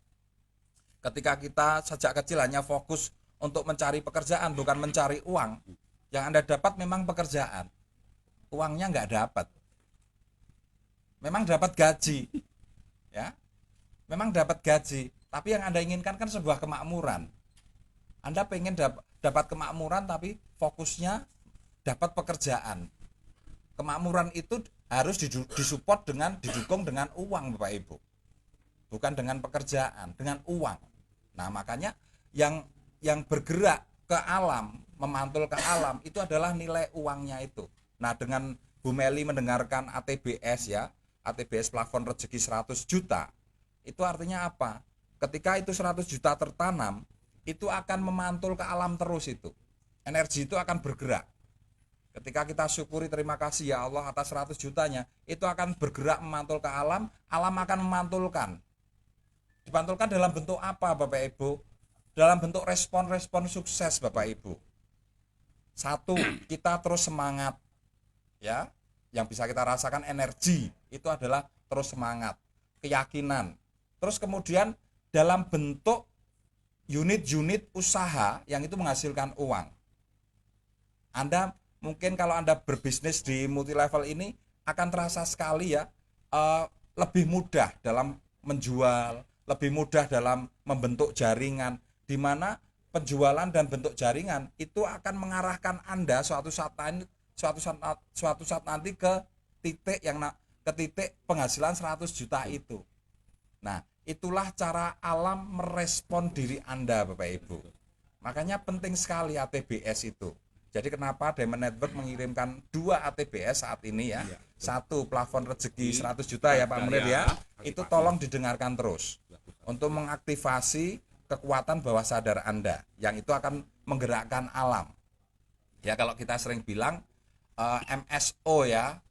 ketika kita sejak kecil hanya fokus untuk mencari pekerjaan, bukan mencari uang, yang Anda dapat memang pekerjaan, uangnya nggak dapat. Memang dapat gaji ya, memang dapat gaji, tapi yang Anda inginkan kan sebuah kemakmuran. Anda pengen dapat kemakmuran, tapi fokusnya dapat pekerjaan. Kemakmuran itu harus disupport didukung dengan uang Bapak Ibu, bukan dengan pekerjaan, dengan uang. Nah makanya yang bergerak ke alam, memantul ke alam, itu adalah nilai uangnya itu. Nah dengan Bu Meli mendengarkan ATBS ya, ATBS plafon rezeki 100 juta, itu artinya apa? Ketika itu 100 juta tertanam, itu akan memantul ke alam terus itu. Energi itu akan bergerak. Ketika kita syukuri, terima kasih ya Allah atas 100 jutanya, itu akan bergerak memantul ke alam, alam akan memantulkan. Dipantulkan dalam bentuk apa Bapak Ibu? Dalam bentuk respon-respon sukses Bapak Ibu. Satu, kita terus semangat ya. Yang bisa kita rasakan energi itu adalah terus semangat, keyakinan. Terus kemudian dalam bentuk unit-unit usaha yang itu menghasilkan uang. Anda mungkin kalau Anda berbisnis di multi level ini akan terasa sekali ya, lebih mudah dalam menjual, lebih mudah dalam membentuk jaringan, di mana penjualan dan bentuk jaringan itu akan mengarahkan Anda suatu saat nanti ke titik penghasilan 100 juta itu. Nah, itulah cara alam merespon diri Anda Bapak Ibu. Makanya penting sekali ATBS itu. Jadi kenapa Diamond Network mengirimkan 2 ATBS saat ini ya. Satu plafon rezeki 100 juta ya Pak Munir ya. Itu tolong didengarkan terus untuk mengaktifasi kekuatan bawah sadar Anda yang itu akan menggerakkan alam. Ya kalau kita sering bilang MSO ya.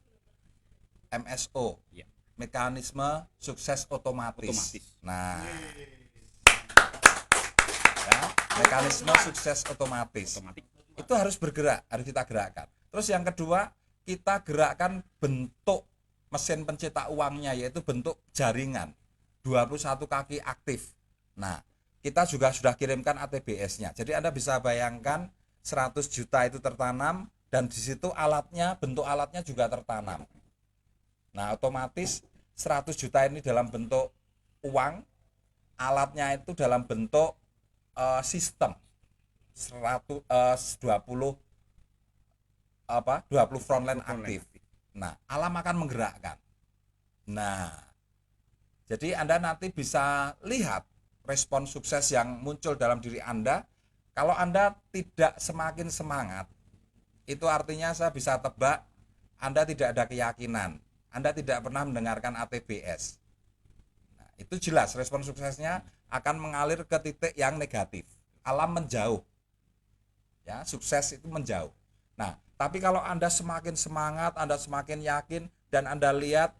MSO. Mekanisme sukses otomatis. Nah. Ya, mekanisme sukses otomatis. Itu harus bergerak, harus kita gerakkan. Terus yang kedua, kita gerakkan bentuk mesin pencetak uangnya, yaitu bentuk jaringan 21 kaki aktif. Nah kita juga sudah kirimkan ATBS-nya. Jadi Anda bisa bayangkan 100 juta itu tertanam dan di situ alatnya, bentuk alatnya juga tertanam. Nah, otomatis 100 juta ini dalam bentuk uang, alatnya itu dalam bentuk sistem 20 frontline aktif. Nah, alam akan menggerakkan. Nah, jadi Anda nanti bisa lihat respon sukses yang muncul dalam diri Anda. Kalau Anda tidak semakin semangat, itu artinya saya bisa tebak Anda tidak ada keyakinan. Anda tidak pernah mendengarkan ATBS. Nah, itu jelas respon suksesnya akan mengalir ke titik yang negatif. Alam menjauh. Ya, sukses itu menjauh. Nah, tapi kalau Anda semakin semangat, Anda semakin yakin, dan Anda lihat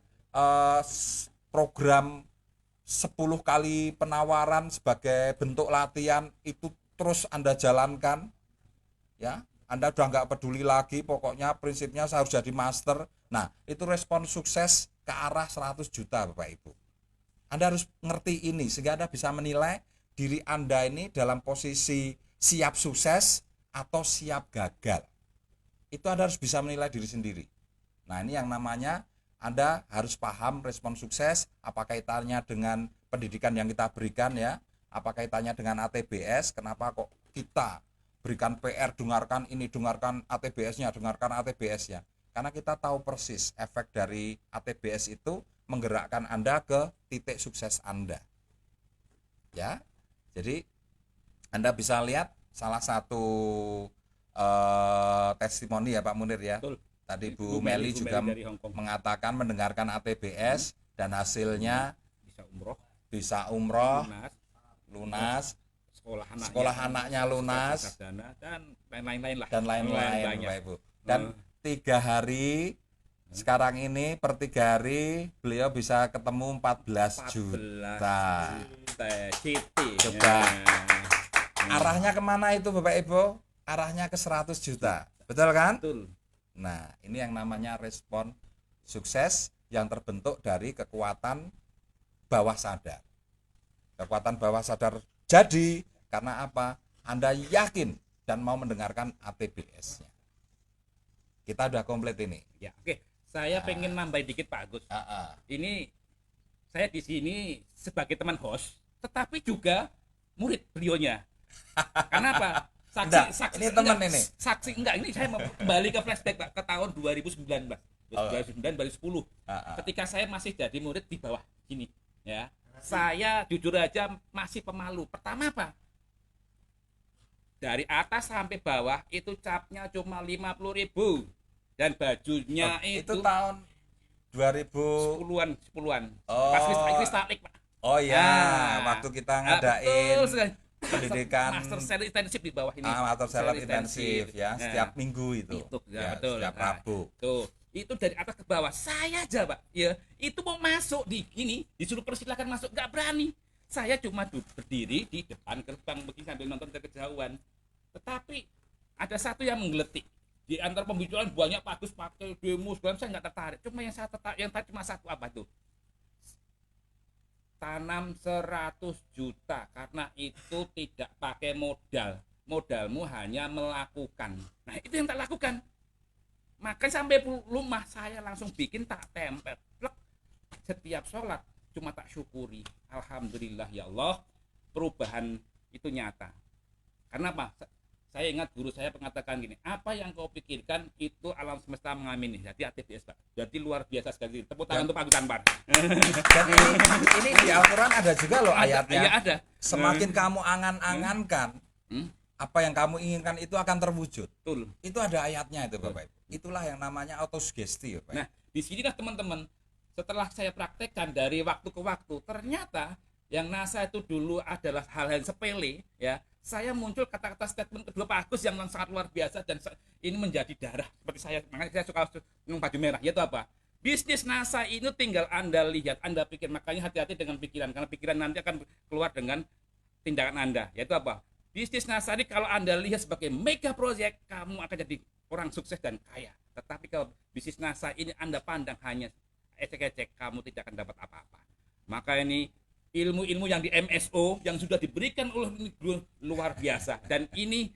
program 10 kali penawaran sebagai bentuk latihan itu terus Anda jalankan, ya, Anda udah nggak peduli lagi, pokoknya prinsipnya saya harus jadi master. Nah, itu respon sukses ke arah 100 juta Bapak Ibu. Anda harus ngerti ini sehingga Anda bisa menilai diri Anda ini dalam posisi siap sukses atau siap gagal. Itu Anda harus bisa menilai diri sendiri. Nah, ini yang namanya Anda harus paham respon sukses, apa kaitannya dengan pendidikan yang kita berikan, ya, apa kaitannya dengan ATBS, kenapa kok kita berikan PR, dengarkan ini, dengarkan ATBS-nya, dengarkan ATBS-nya. Karena kita tahu persis efek dari ATBS itu menggerakkan Anda ke titik sukses Anda. Ya, jadi Anda bisa lihat salah satu testimoni ya Pak Munir ya. Betul. Tadi Bu Meli juga dari Hong Kong. mengatakan mendengarkan ATBS dan hasilnya bisa umroh, lunas, sekolah anaknya lunas, dan lain-lain lah. Dan lain-lain Bapak Ibu. Dan 3 hari sekarang ini per 3 hari beliau bisa ketemu 14 juta. Coba arahnya kemana itu Bapak Ibu? Arahnya ke 100 juta. Betul kan? Betul. Nah, ini yang namanya respon sukses yang terbentuk dari kekuatan bawah sadar. Kekuatan bawah sadar jadi karena apa? Anda yakin dan mau mendengarkan ATBS-nya. Kita udah komplit ini. Ya, oke. Saya pengen nambahin dikit Pak Agus. Ini saya di sini sebagai teman host, tetapi juga murid beliaunya. Karena apa? Ini teman ini. Saksi enggak, ini saya mau kembali ke flashback Pak, ke tahun 2019. 2009 2010. Ketika saya masih jadi murid di bawah sini, ya. Saya jujur aja masih pemalu. Pertama apa? Dari atas sampai bawah itu capnya cuma 50.000 dan bajunya itu tahun 10-an. Oh. Pas Kristalek Pak. Oh iya, waktu kita ngadain pendidikan master sales intensif di bawah ini. Master sales intensif ya, setiap minggu itu. Ya, betul. Setiap Rabu. Tuh, itu dari atas ke bawah. Saya aja, Pak, ya, itu mau masuk di ini, disuruh persilakan masuk, nggak berani. Saya cuma berdiri di depan gerbang begini sambil nonton dari kejauhan. Tetapi ada satu yang menggeletik. Di antara pembicaraan banyak Pak Agus pakai demo, saya nggak tertarik. Cuma yang saya tertarik, yang tadi cuma satu, apa tuh? Tanam 100 juta karena itu tidak pakai modal. Modalmu hanya melakukan. Nah, itu yang tak lakukan. Makanya sampai rumah saya langsung bikin, tak tempel. Setiap sholat cuma tak syukuri. Alhamdulillah ya Allah, perubahan itu nyata. Karena apa? Saya ingat guru saya mengatakan gini, apa yang kau pikirkan itu alam semesta mengamini. Jadi ATBS Pak. Jadi luar biasa sekali. Tepuk tangan untuk Pak Agus Anwar. Dan ini di Al-Quran ada juga loh ayatnya. Iya ada. Semakin kamu angan-angankan, apa yang kamu inginkan itu akan terwujud. Betul. Itu ada ayatnya itu Bapak Ibu. Itulah yang namanya autosugesti Bapak Ibu. Nah, di sinilah teman-teman, setelah saya praktekkan dari waktu ke waktu, ternyata yang NASA itu dulu adalah hal-hal sepele, ya. Saya muncul kata-kata statement kedua Pak Agus yang sangat luar biasa dan ini menjadi darah seperti saya. Makanya saya suka minum baju merah. Yaitu apa? Bisnis NASA ini tinggal Anda lihat, Anda pikir. Makanya hati-hati dengan pikiran, karena pikiran nanti akan keluar dengan tindakan Anda. Yaitu apa? Bisnis NASA ini kalau Anda lihat sebagai mega project, kamu akan jadi orang sukses dan kaya. Tetapi kalau bisnis NASA ini Anda pandang hanya ecek-ecek, kamu tidak akan dapat apa-apa. Maka ini ilmu-ilmu yang di MSO yang sudah diberikan oleh guru luar biasa, dan ini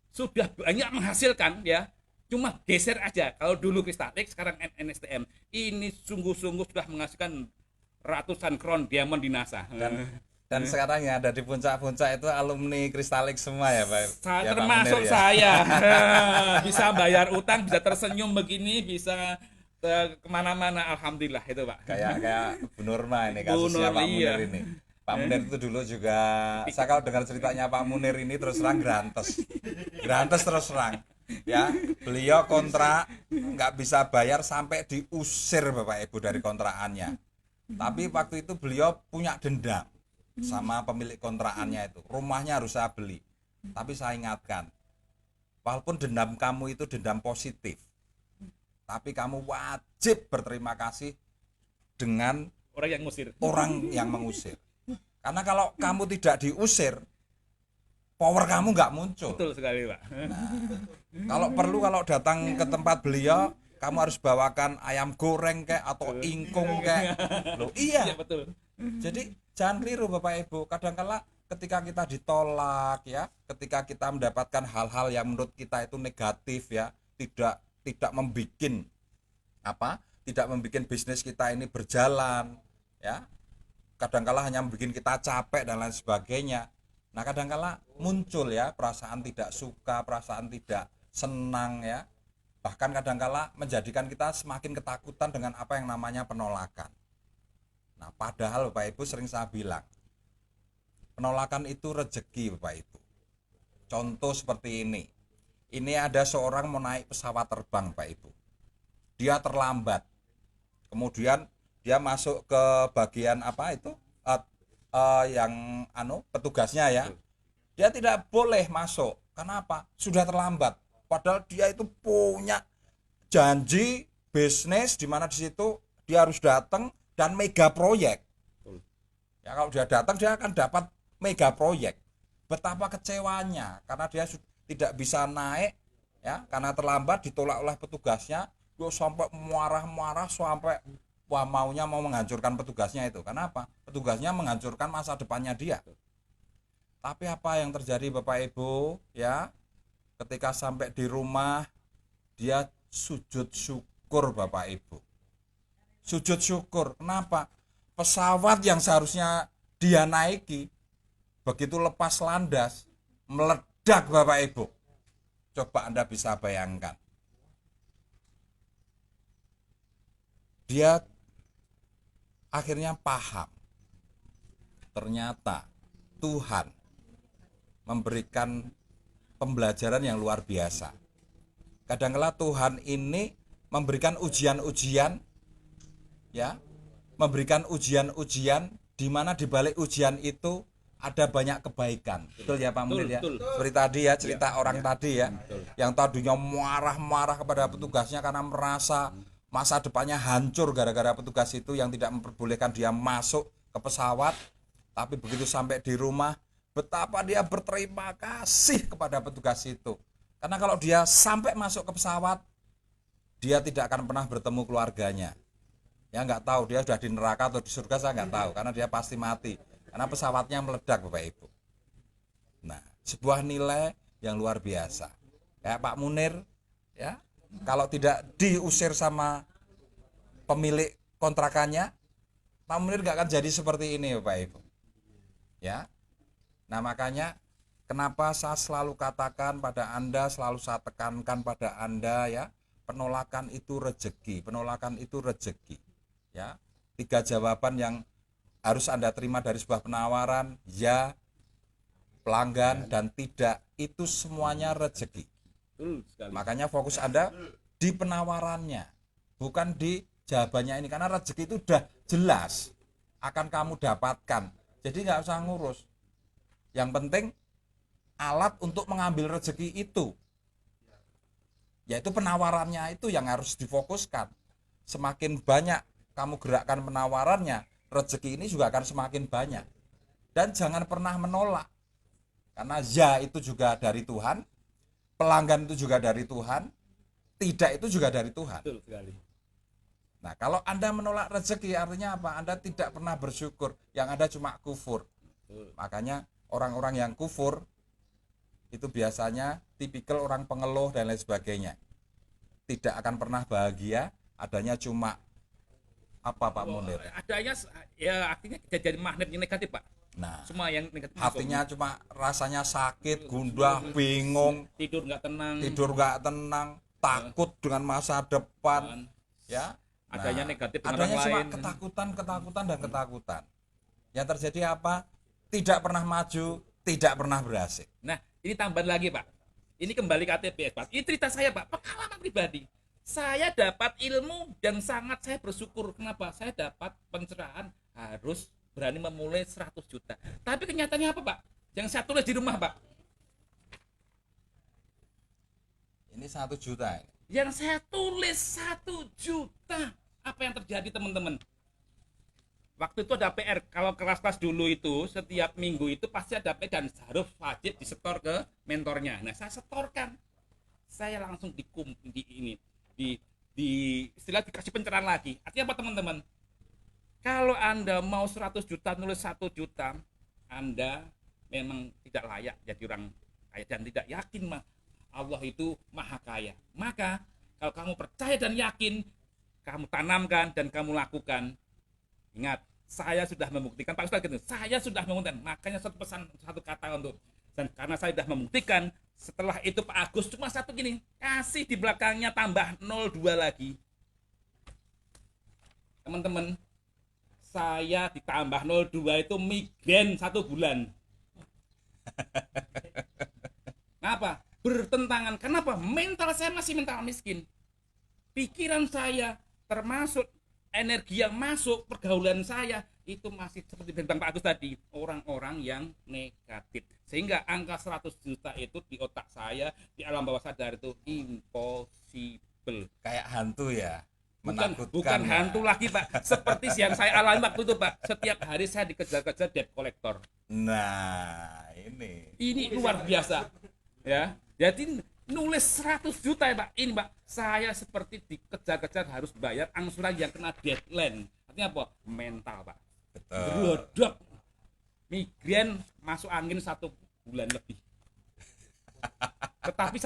sudah banyak menghasilkan ya. Cuma geser aja. Kalau dulu Kristalik, sekarang NSTM. Ini sungguh-sungguh sudah menghasilkan ratusan kron diamond di NASA. Dan sekarang yang ada di puncak-puncak itu alumni Kristalik semua ya Pak? Ya, Pak Termasuk Munir, ya? saya. Bisa bayar utang, bisa tersenyum begini, bisa kemana-mana, alhamdulillah itu Pak. Kayak Bu Nurma ini Bu kasusnya Nur, Pak iya. Munir ini. Pak Munir itu dulu juga, saya kalau dengar ceritanya Pak Munir ini terus terang grantes terus terang. Ya, beliau kontrak nggak bisa bayar sampai diusir Bapak Ibu dari kontrakannya. Tapi waktu itu beliau punya dendam sama pemilik kontrakannya itu. Rumahnya harus saya beli. Tapi saya ingatkan, walaupun dendam kamu itu dendam positif, tapi kamu wajib berterima kasih dengan Orang yang ngusir. orang yang mengusir. Karena kalau kamu tidak diusir, power kamu nggak muncul. Betul sekali Pak. Kalau perlu, kalau datang ke tempat beliau, kamu harus bawakan ayam goreng kayak atau ingkung kayak. Loh, iya. Iya betul. Jadi jangan keliru Bapak Ibu. Kadangkala ketika kita ditolak ya, ketika kita mendapatkan hal-hal yang menurut kita itu negatif ya, tidak membikin tidak membikin bisnis kita ini berjalan ya. Kadangkala hanya membikin kita capek dan lain sebagainya. Nah, kadangkala muncul ya perasaan tidak suka, perasaan tidak senang ya. Bahkan kadangkala menjadikan kita semakin ketakutan dengan apa yang namanya penolakan. Nah, padahal Bapak Ibu sering saya bilang, penolakan itu rezeki Bapak Ibu. Contoh seperti ini. Ini ada seorang mau naik pesawat terbang Bapak Ibu. Dia terlambat. Kemudian dia masuk ke bagian yang petugasnya ya. Dia tidak boleh masuk. Kenapa? Sudah terlambat. Padahal dia itu punya janji bisnis di mana di situ dia harus datang dan mega proyek. Ya, kalau dia datang dia akan dapat mega proyek. Betapa kecewanya karena dia tidak bisa naik ya, karena terlambat, ditolak oleh petugasnya. Dia sampai marah-marah sampai maunya mau menghancurkan petugasnya itu. Kenapa? Petugasnya menghancurkan masa depannya dia. Tapi apa yang terjadi Bapak Ibu ya? Ketika sampai di rumah dia sujud syukur Bapak Ibu. Sujud syukur. Kenapa? Pesawat yang seharusnya dia naiki begitu lepas landas meledak Bapak Ibu. Coba Anda bisa bayangkan. Dia akhirnya paham, ternyata Tuhan memberikan pembelajaran yang luar biasa. Kadang-kala Tuhan ini memberikan ujian-ujian ya, memberikan ujian-ujian di mana di balik ujian itu ada banyak kebaikan. Betul ya Pak Munir ya? Betul. Seperti tadi ya, cerita orang tadi ya, yang tadinya marah-marah kepada petugasnya karena merasa masa depannya hancur gara-gara petugas itu yang tidak memperbolehkan dia masuk ke pesawat. Tapi begitu sampai di rumah, betapa dia berterima kasih kepada petugas itu. Karena kalau dia sampai masuk ke pesawat, dia tidak akan pernah bertemu keluarganya. Ya nggak tahu dia sudah di neraka atau di surga, saya nggak tahu, karena dia pasti mati. Karena pesawatnya meledak Bapak Ibu. Nah, sebuah nilai yang luar biasa. Kayak Pak Munir ya, kalau tidak diusir sama pemilik kontrakannya, Pak Munir nggak akan jadi seperti ini Bapak Ibu. Ya. Nah, makanya kenapa saya selalu katakan pada Anda, selalu saya tekankan pada Anda ya, penolakan itu rezeki, penolakan itu rezeki. Ya. 3 jawaban yang harus Anda terima dari sebuah penawaran, ya, pelanggan, dan tidak, itu semuanya rezeki. Makanya fokus Anda di penawarannya, bukan di jawabannya ini, karena rezeki itu udah jelas akan kamu dapatkan. Jadi nggak usah ngurus. Yang penting alat untuk mengambil rezeki itu, yaitu penawarannya itu yang harus difokuskan. Semakin banyak kamu gerakkan penawarannya, rezeki ini juga akan semakin banyak. Dan jangan pernah menolak, karena ya itu juga dari Tuhan, pelanggan itu juga dari Tuhan, tidak itu juga dari Tuhan. Betul sekali. Nah, kalau Anda menolak rezeki artinya apa? Anda tidak pernah bersyukur, yang ada cuma kufur. Makanya orang-orang yang kufur itu biasanya tipikal orang pengeluh dan lain sebagainya. Tidak akan pernah bahagia, adanya cuma apa Pak Munir? Adanya ya artinya jadi magnet yang negatif, Pak. Nah, Semua yang negatif hatinya cuma rasanya sakit, gundah, bingung, tidur nggak tenang. tidur nggak tenang, takut dengan masa depan, ya. Adanya negatif dengan adanya orang cuma lain. ketakutan dan ketakutan. Yang terjadi apa? Tidak pernah maju, tidak pernah berhasil. Nah, ini tambahan lagi, Pak. Ini kembali ke ATPS, Pak. Ini cerita saya, Pak. Pengalaman pribadi. Saya dapat ilmu dan sangat saya bersyukur. Kenapa? Saya dapat pencerahan harus berani memulai 100 juta. Tapi kenyataannya apa, Pak? Yang saya tulis di rumah, Pak. Ini 1 juta ini. Yang saya tulis 1 juta. Apa yang terjadi, teman-teman? Waktu itu ada PR. Kalau kelas-kelas dulu itu setiap minggu itu pasti ada PR dan harus wajib disetor ke mentornya. Nah, saya setorkan. Saya langsung di istilah dikasih pencerahan lagi. Artinya apa, teman-teman? Kalau Anda mau 100 juta nulis 1 juta, Anda memang tidak layak jadi orang kaya dan tidak yakin mah Allah itu maha kaya. Maka kalau kamu percaya dan yakin, kamu tanamkan dan kamu lakukan. Ingat, saya sudah membuktikan, Pak Ustaz gitu, saya sudah membuktikan. Makanya satu pesan, satu kata untuk, dan karena saya sudah membuktikan, setelah itu Pak Agus cuma satu gini, kasih di belakangnya tambah 02 lagi. Teman-teman, saya ditambah 02 itu migrain 1 bulan. Kenapa? Bertentangan. Kenapa? Mental saya masih mental miskin. Pikiran saya termasuk energi yang masuk, pergaulan saya itu masih seperti bintang Pak Agus tadi, orang-orang yang negatif. Sehingga angka 100 juta itu di otak saya, di alam bawah sadar itu impossible. Kayak hantu ya. Bukan ya. hantu lagi, Pak. Seperti yang saya alami waktu itu, Pak. Setiap hari saya dikejar-kejar debt collector. Nah, ini Luar biasa. Ya. Jadi nulis 100 juta ya, Pak. Ini, Pak. Saya seperti dikejar-kejar harus bayar angsuran yang kena deadline. Artinya apa? Mental, Pak. betul. Berodok. Migrain masuk angin 1 bulan lebih. Tetapi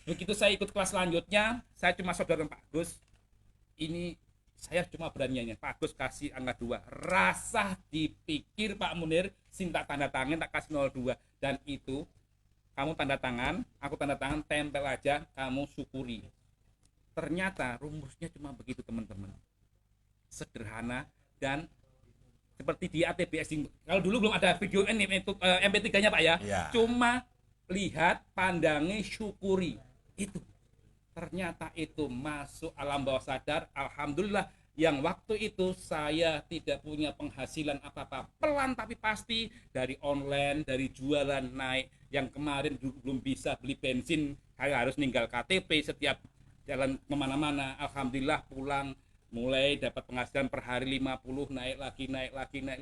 begitu saya ikut kelas selanjutnya, saya cuma saudara Pak Agus. Ini saya cuma beraninya Pak Agus kasih angka 2. Rasa dipikir Pak Munir, tak tanda tangan, tak kasih 02. Dan itu kamu tanda tangan, aku tanda tangan, tempel aja, kamu syukuri. Ternyata rumusnya cuma begitu, teman-teman. Sederhana dan seperti di ATBS. Kalau dulu belum ada video ini itu MP3-nya, Pak ya. Ya. Cuma lihat, pandangi, syukuri. Itu. Ternyata itu masuk alam bawah sadar. Alhamdulillah yang waktu itu saya tidak punya penghasilan apa-apa. Pelan tapi pasti, dari online, dari jualan naik. Yang kemarin belum bisa beli bensin, saya harus ninggal KTP setiap jalan kemana-mana. Alhamdulillah pulang mulai dapat penghasilan per hari 50, naik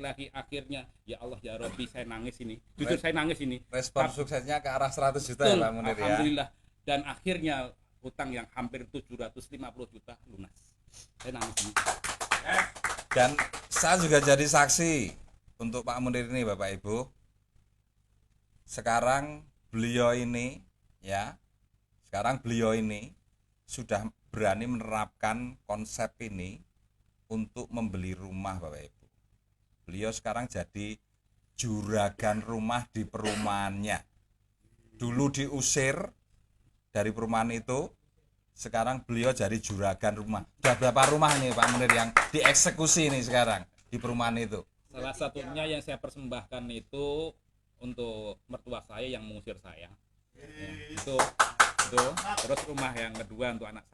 lagi. Akhirnya ya Allah ya Robbi, saya nangis ini. Jujur saya nangis ini. Respon suksesnya ke arah 100 juta Betul, ya Pak Munir ya. alhamdulillah. Dan akhirnya hutang yang hampir 750 juta lunas. Saya nangis ini. Dan saya juga jadi saksi untuk Pak Munir ini, Bapak Ibu. Sekarang beliau ini sudah berani menerapkan konsep ini untuk membeli rumah, Bapak Ibu. Beliau sekarang jadi juragan rumah di perumahannya. Dulu diusir dari perumahan itu, sekarang beliau jadi juragan rumah. Sudah berapa rumah nih Pak Munir yang dieksekusi nih sekarang di perumahan itu? Salah satunya yang saya persembahkan itu untuk mertua saya yang mengusir saya. Ya, itu. Terus rumah yang kedua untuk anak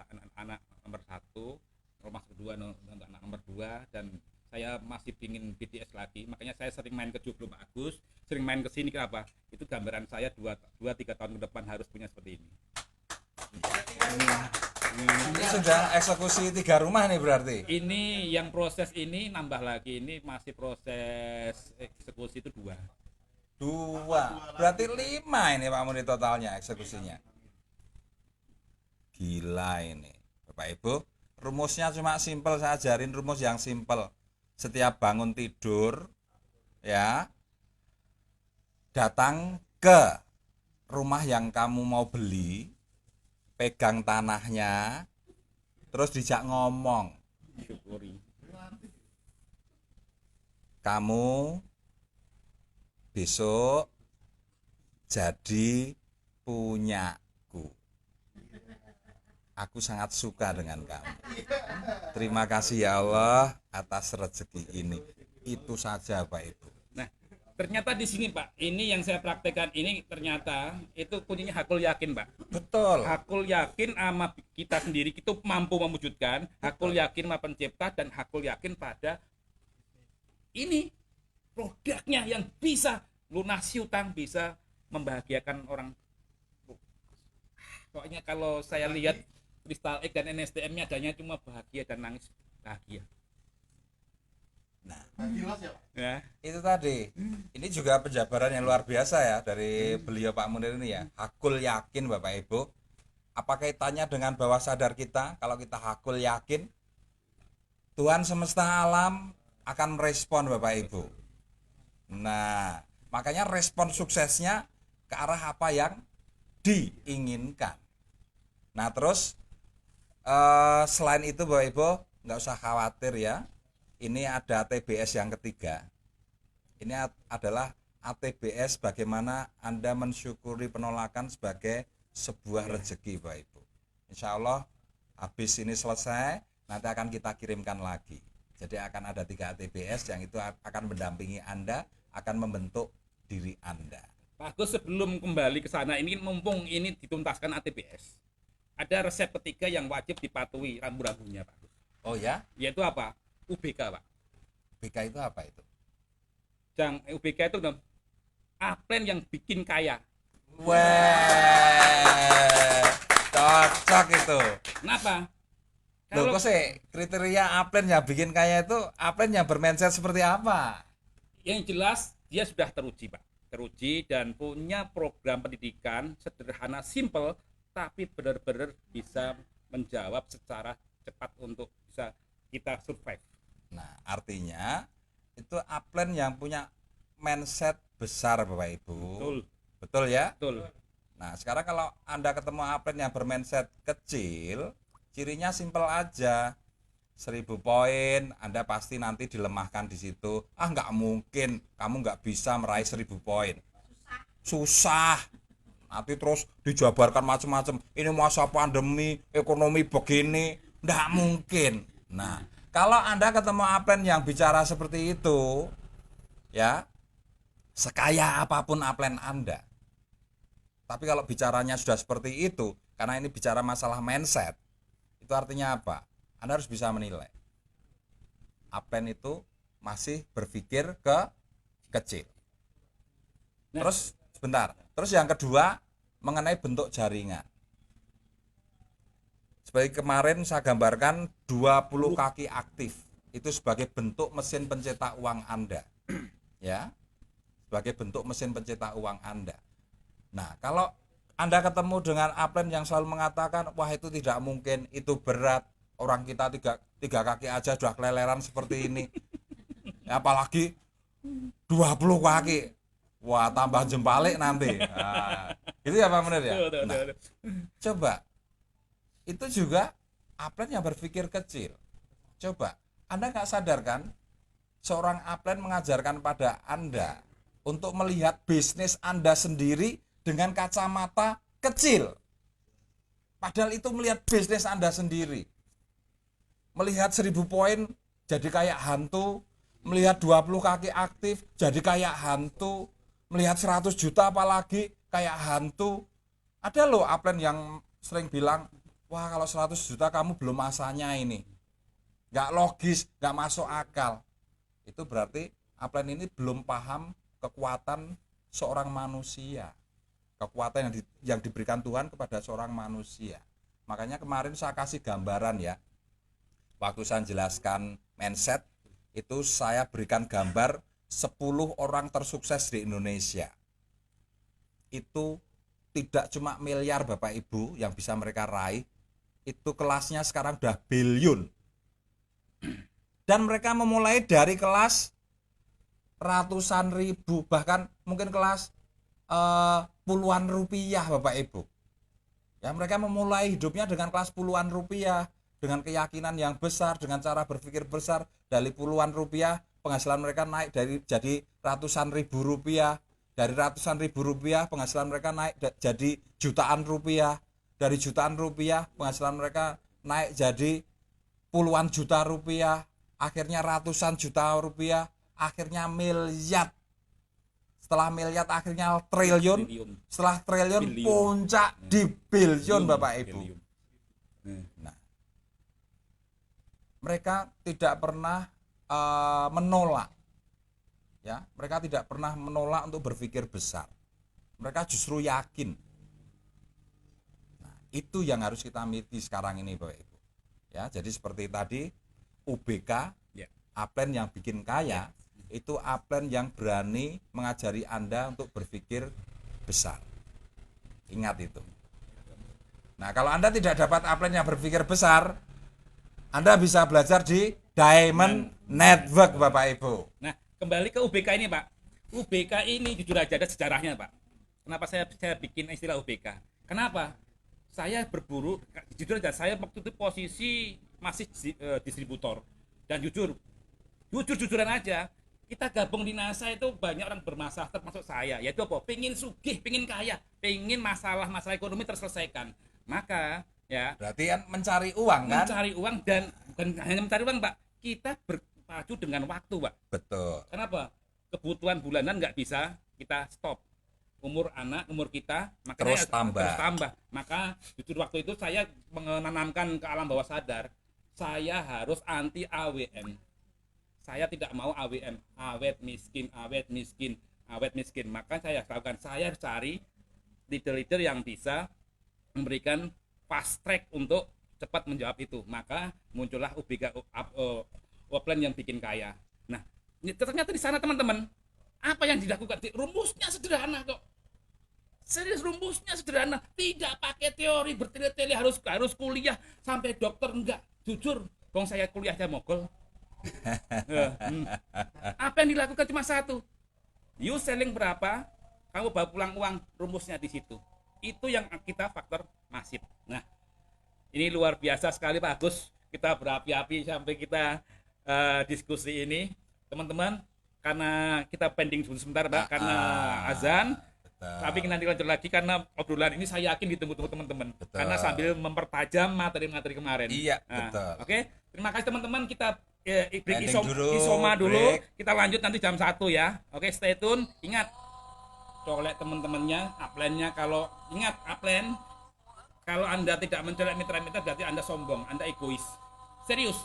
nomor 1, rumah kedua untuk anak nomor 2, dan saya masih pingin BTS lagi. Makanya saya sering main ke Joglo Pak Agus, sering main ke sini. Kenapa? Itu gambaran saya 2-3 tahun ke depan harus punya seperti ini. Ini sudah eksekusi 3 rumah nih berarti. Ini yang proses ini nambah lagi, ini masih proses eksekusi itu 2. Berarti 5 ini Pak Munir totalnya eksekusinya. Gila ini Bapak Ibu. Rumusnya cuma simpel, saya ajarin rumus yang simpel. Setiap bangun tidur ya, datang ke rumah yang kamu mau beli, pegang tanahnya, terus dijak ngomong, Syukuri. kamu besok jadi punyaku. Aku sangat suka dengan kamu. Terima kasih ya Allah atas rezeki ini. Itu saja Pak Ibu. Nah, ternyata di sini Pak, ini yang saya praktekkan ini ternyata itu kuncinya hakul yakin Pak. Betul. Hakul yakin sama kita sendiri itu mampu mewujudkan, hakul yakin sama pencipta, dan hakul yakin pada ini produknya yang bisa lunasi utang, bisa membahagiakan orang. Pokoknya kalau saya lihat Kristal X dan NSTM-nya adanya cuma bahagia dan nangis bahagia. Nah, Ya. itu tadi. Ini juga penjabaran yang luar biasa ya dari beliau Pak Munir ini ya. Hakul yakin Bapak Ibu. Apa kaitannya dengan bawah sadar kita? Kalau kita hakul yakin, Tuhan semesta alam akan merespon Bapak Ibu. Nah, makanya respon suksesnya ke arah apa yang diinginkan. Nah, terus selain itu Bapak Ibu nggak usah khawatir ya. Ini ada ATBS yang ketiga. Ini adalah ATBS bagaimana Anda mensyukuri penolakan sebagai sebuah rezeki Bapak Ibu. Insya Allah habis ini selesai nanti akan kita kirimkan lagi. Jadi akan ada 3 ATBS yang itu akan mendampingi Anda, akan membentuk diri Anda. Pak Agus, sebelum kembali ke sana, ini mumpung ini dituntaskan ATBS, ada resep ketiga yang wajib dipatuhi rambu-rambunya Pak Agus. Oh ya? Yaitu apa? UBK Pak. BK itu apa itu? UBK itu aplen yang bikin kaya. Wah, cocok itu. Kenapa? Loh, kok sih kriteria aplen yang bikin kaya itu aplen yang bermindset seperti apa? Yang jelas dia sudah teruji Pak, teruji dan punya program pendidikan sederhana, simple, tapi benar-benar bisa menjawab secara cepat untuk bisa kita survive. Nah, artinya itu aplen yang punya mindset besar Bapak Ibu. Betul. Betul ya? Betul. Nah, sekarang kalau Anda ketemu aplen yang bermindset kecil, cirinya simpel aja. 1000 poin, Anda pasti nanti dilemahkan di situ. Ah, nggak mungkin, kamu nggak bisa meraih 1000 poin. Susah. Nanti terus dijabarkan macam-macam. Ini masa pandemi, ekonomi begini, nggak mungkin. Nah, kalau Anda ketemu aplen yang bicara seperti itu, ya, sekaya apapun aplen Anda, tapi kalau bicaranya sudah seperti itu, karena ini bicara masalah mindset, itu artinya apa? Anda harus bisa menilai. Aplen itu masih berpikir ke kecil. Terus sebentar. Terus yang kedua mengenai bentuk jaringan. Seperti kemarin saya gambarkan 20 kaki aktif. Itu sebagai bentuk mesin pencetak uang Anda. Ya. Sebagai bentuk mesin pencetak uang Anda. Nah, kalau Anda ketemu dengan aplen yang selalu mengatakan, wah itu tidak mungkin, itu berat, orang kita tiga kaki aja sudah keleleran seperti ini, ya, apalagi 20 kaki, wah tambah jempalik nanti. Nah, itu ya Pak Munir ya. Nah, coba, itu juga aplen yang berpikir kecil. Coba, Anda nggak sadar kan, seorang aplen mengajarkan pada Anda untuk melihat bisnis Anda sendiri dengan kacamata kecil. Padahal itu melihat bisnis Anda sendiri. Melihat 1000 poin jadi kayak hantu, melihat 20 kaki aktif jadi kayak hantu, melihat 100 juta apalagi kayak hantu. Ada loh aplen yang sering bilang, wah kalau 100 juta kamu belum masanya ini. Nggak logis, nggak masuk akal. Itu berarti aplen ini belum paham kekuatan seorang manusia. Kekuatan yang diberikan Tuhan kepada seorang manusia. Makanya kemarin saya kasih gambaran ya. Waktu saya jelaskan mindset, itu saya berikan gambar 10 orang tersukses di Indonesia. Itu tidak cuma miliar Bapak Ibu yang bisa mereka raih, itu kelasnya sekarang udah billion. Dan mereka memulai dari kelas ratusan ribu, bahkan mungkin kelas puluhan rupiah Bapak Ibu. Ya, mereka memulai hidupnya dengan kelas puluhan rupiah, dengan keyakinan yang besar, dengan cara berpikir besar. Dari puluhan rupiah penghasilan mereka naik jadi ratusan ribu rupiah. Dari ratusan ribu rupiah penghasilan mereka naik jadi jutaan rupiah. Dari jutaan rupiah penghasilan mereka naik jadi puluhan juta rupiah. Akhirnya ratusan juta rupiah, akhirnya miliar. Setelah miliar akhirnya triliun. Setelah triliun Billion. puncak di billion Bapak Ibu. Billion. Nah, mereka tidak pernah menolak, ya, mereka tidak pernah menolak untuk berpikir besar. Mereka justru yakin. Nah, itu yang harus kita miliki sekarang ini Bapak Ibu. Ya, jadi seperti tadi UBK, Ya. Upline yang bikin kaya, itu upline yang berani mengajari Anda untuk berpikir besar. Ingat itu. Nah, kalau Anda tidak dapat upline yang berpikir besar, Anda bisa belajar di Diamond Network Bapak Ibu. Nah, kembali ke UBK ini Pak. UBK ini jujur aja ada sejarahnya Pak. Kenapa saya bikin istilah UBK? Kenapa? Saya berburu, jujur aja saya waktu itu posisi masih distributor. Dan jujuran aja, kita gabung di NASA itu banyak orang bermasalah termasuk saya. Yaitu apa? Pengen sugih, pengen kaya, pengen masalah ekonomi terselesaikan. Maka ya Berarti kan mencari uang kan? mencari uang dan bukan hanya mencari uang Pak, kita berpacu dengan waktu Pak. Betul. Kenapa? Kebutuhan bulanan nggak bisa kita stop. Umur anak, umur kita, makanya Terus tambah. Maka jujur waktu itu saya menanamkan ke alam bawah sadar, saya harus anti AWM. Saya tidak mau AWM, awet miskin, awet miskin, awet miskin. Maka saya lakukan, saya cari leader-leader yang bisa memberikan fast track untuk cepat menjawab itu. Maka muncullah UBK Upline yang bikin kaya. Nah, ternyata di sana teman-teman, apa yang dilakukan? Rumusnya sederhana kok. Serius, rumusnya sederhana, tidak pakai teori bertele-tele harus kuliah sampai dokter, enggak. Jujur, bang saya kuliah aja mogol. Apa yang dilakukan cuma satu, you selling berapa, kamu bawa pulang uang, rumusnya di situ. Itu yang kita faktor masif. Nah, ini luar biasa sekali Pak Agus, kita berapi-api sampai kita diskusi ini, teman-teman. Karena kita pending dulu sebentar Pak, karena azan. Tapi nanti lanjut lagi karena obrolan ini saya yakin ditunggu-tunggu teman-teman. Betul. Karena sambil mempertajam materi-materi kemarin. Iya, Nah, betul. Oke, terima kasih teman-teman. Kita break Ending isoma dulu. break. Kita lanjut nanti jam 1 ya. Oke, stay tune. Ingat, colek teman-temannya, upline-nya. Kalau ingat upline, kalau Anda tidak mencolek mitra-mitra berarti Anda sombong, Anda egois. Serius.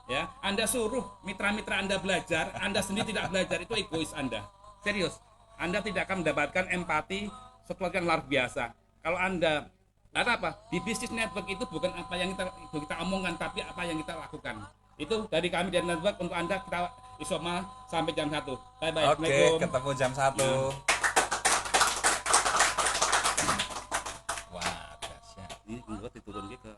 Ya, Anda suruh mitra-mitra Anda belajar, Anda sendiri tidak belajar, itu egois Anda. Serius. Anda tidak akan mendapatkan empati sesuatu yang luar biasa. Kalau Anda, karena apa? Di bisnis network itu bukan apa yang kita omongkan, tapi apa yang kita lakukan. Itu dari kami dari network untuk Anda, kita isoma sampai jam 1. Bye-bye. Oke, ketemu jam 1. Wah, dahsyat. Ini enggak diturun ke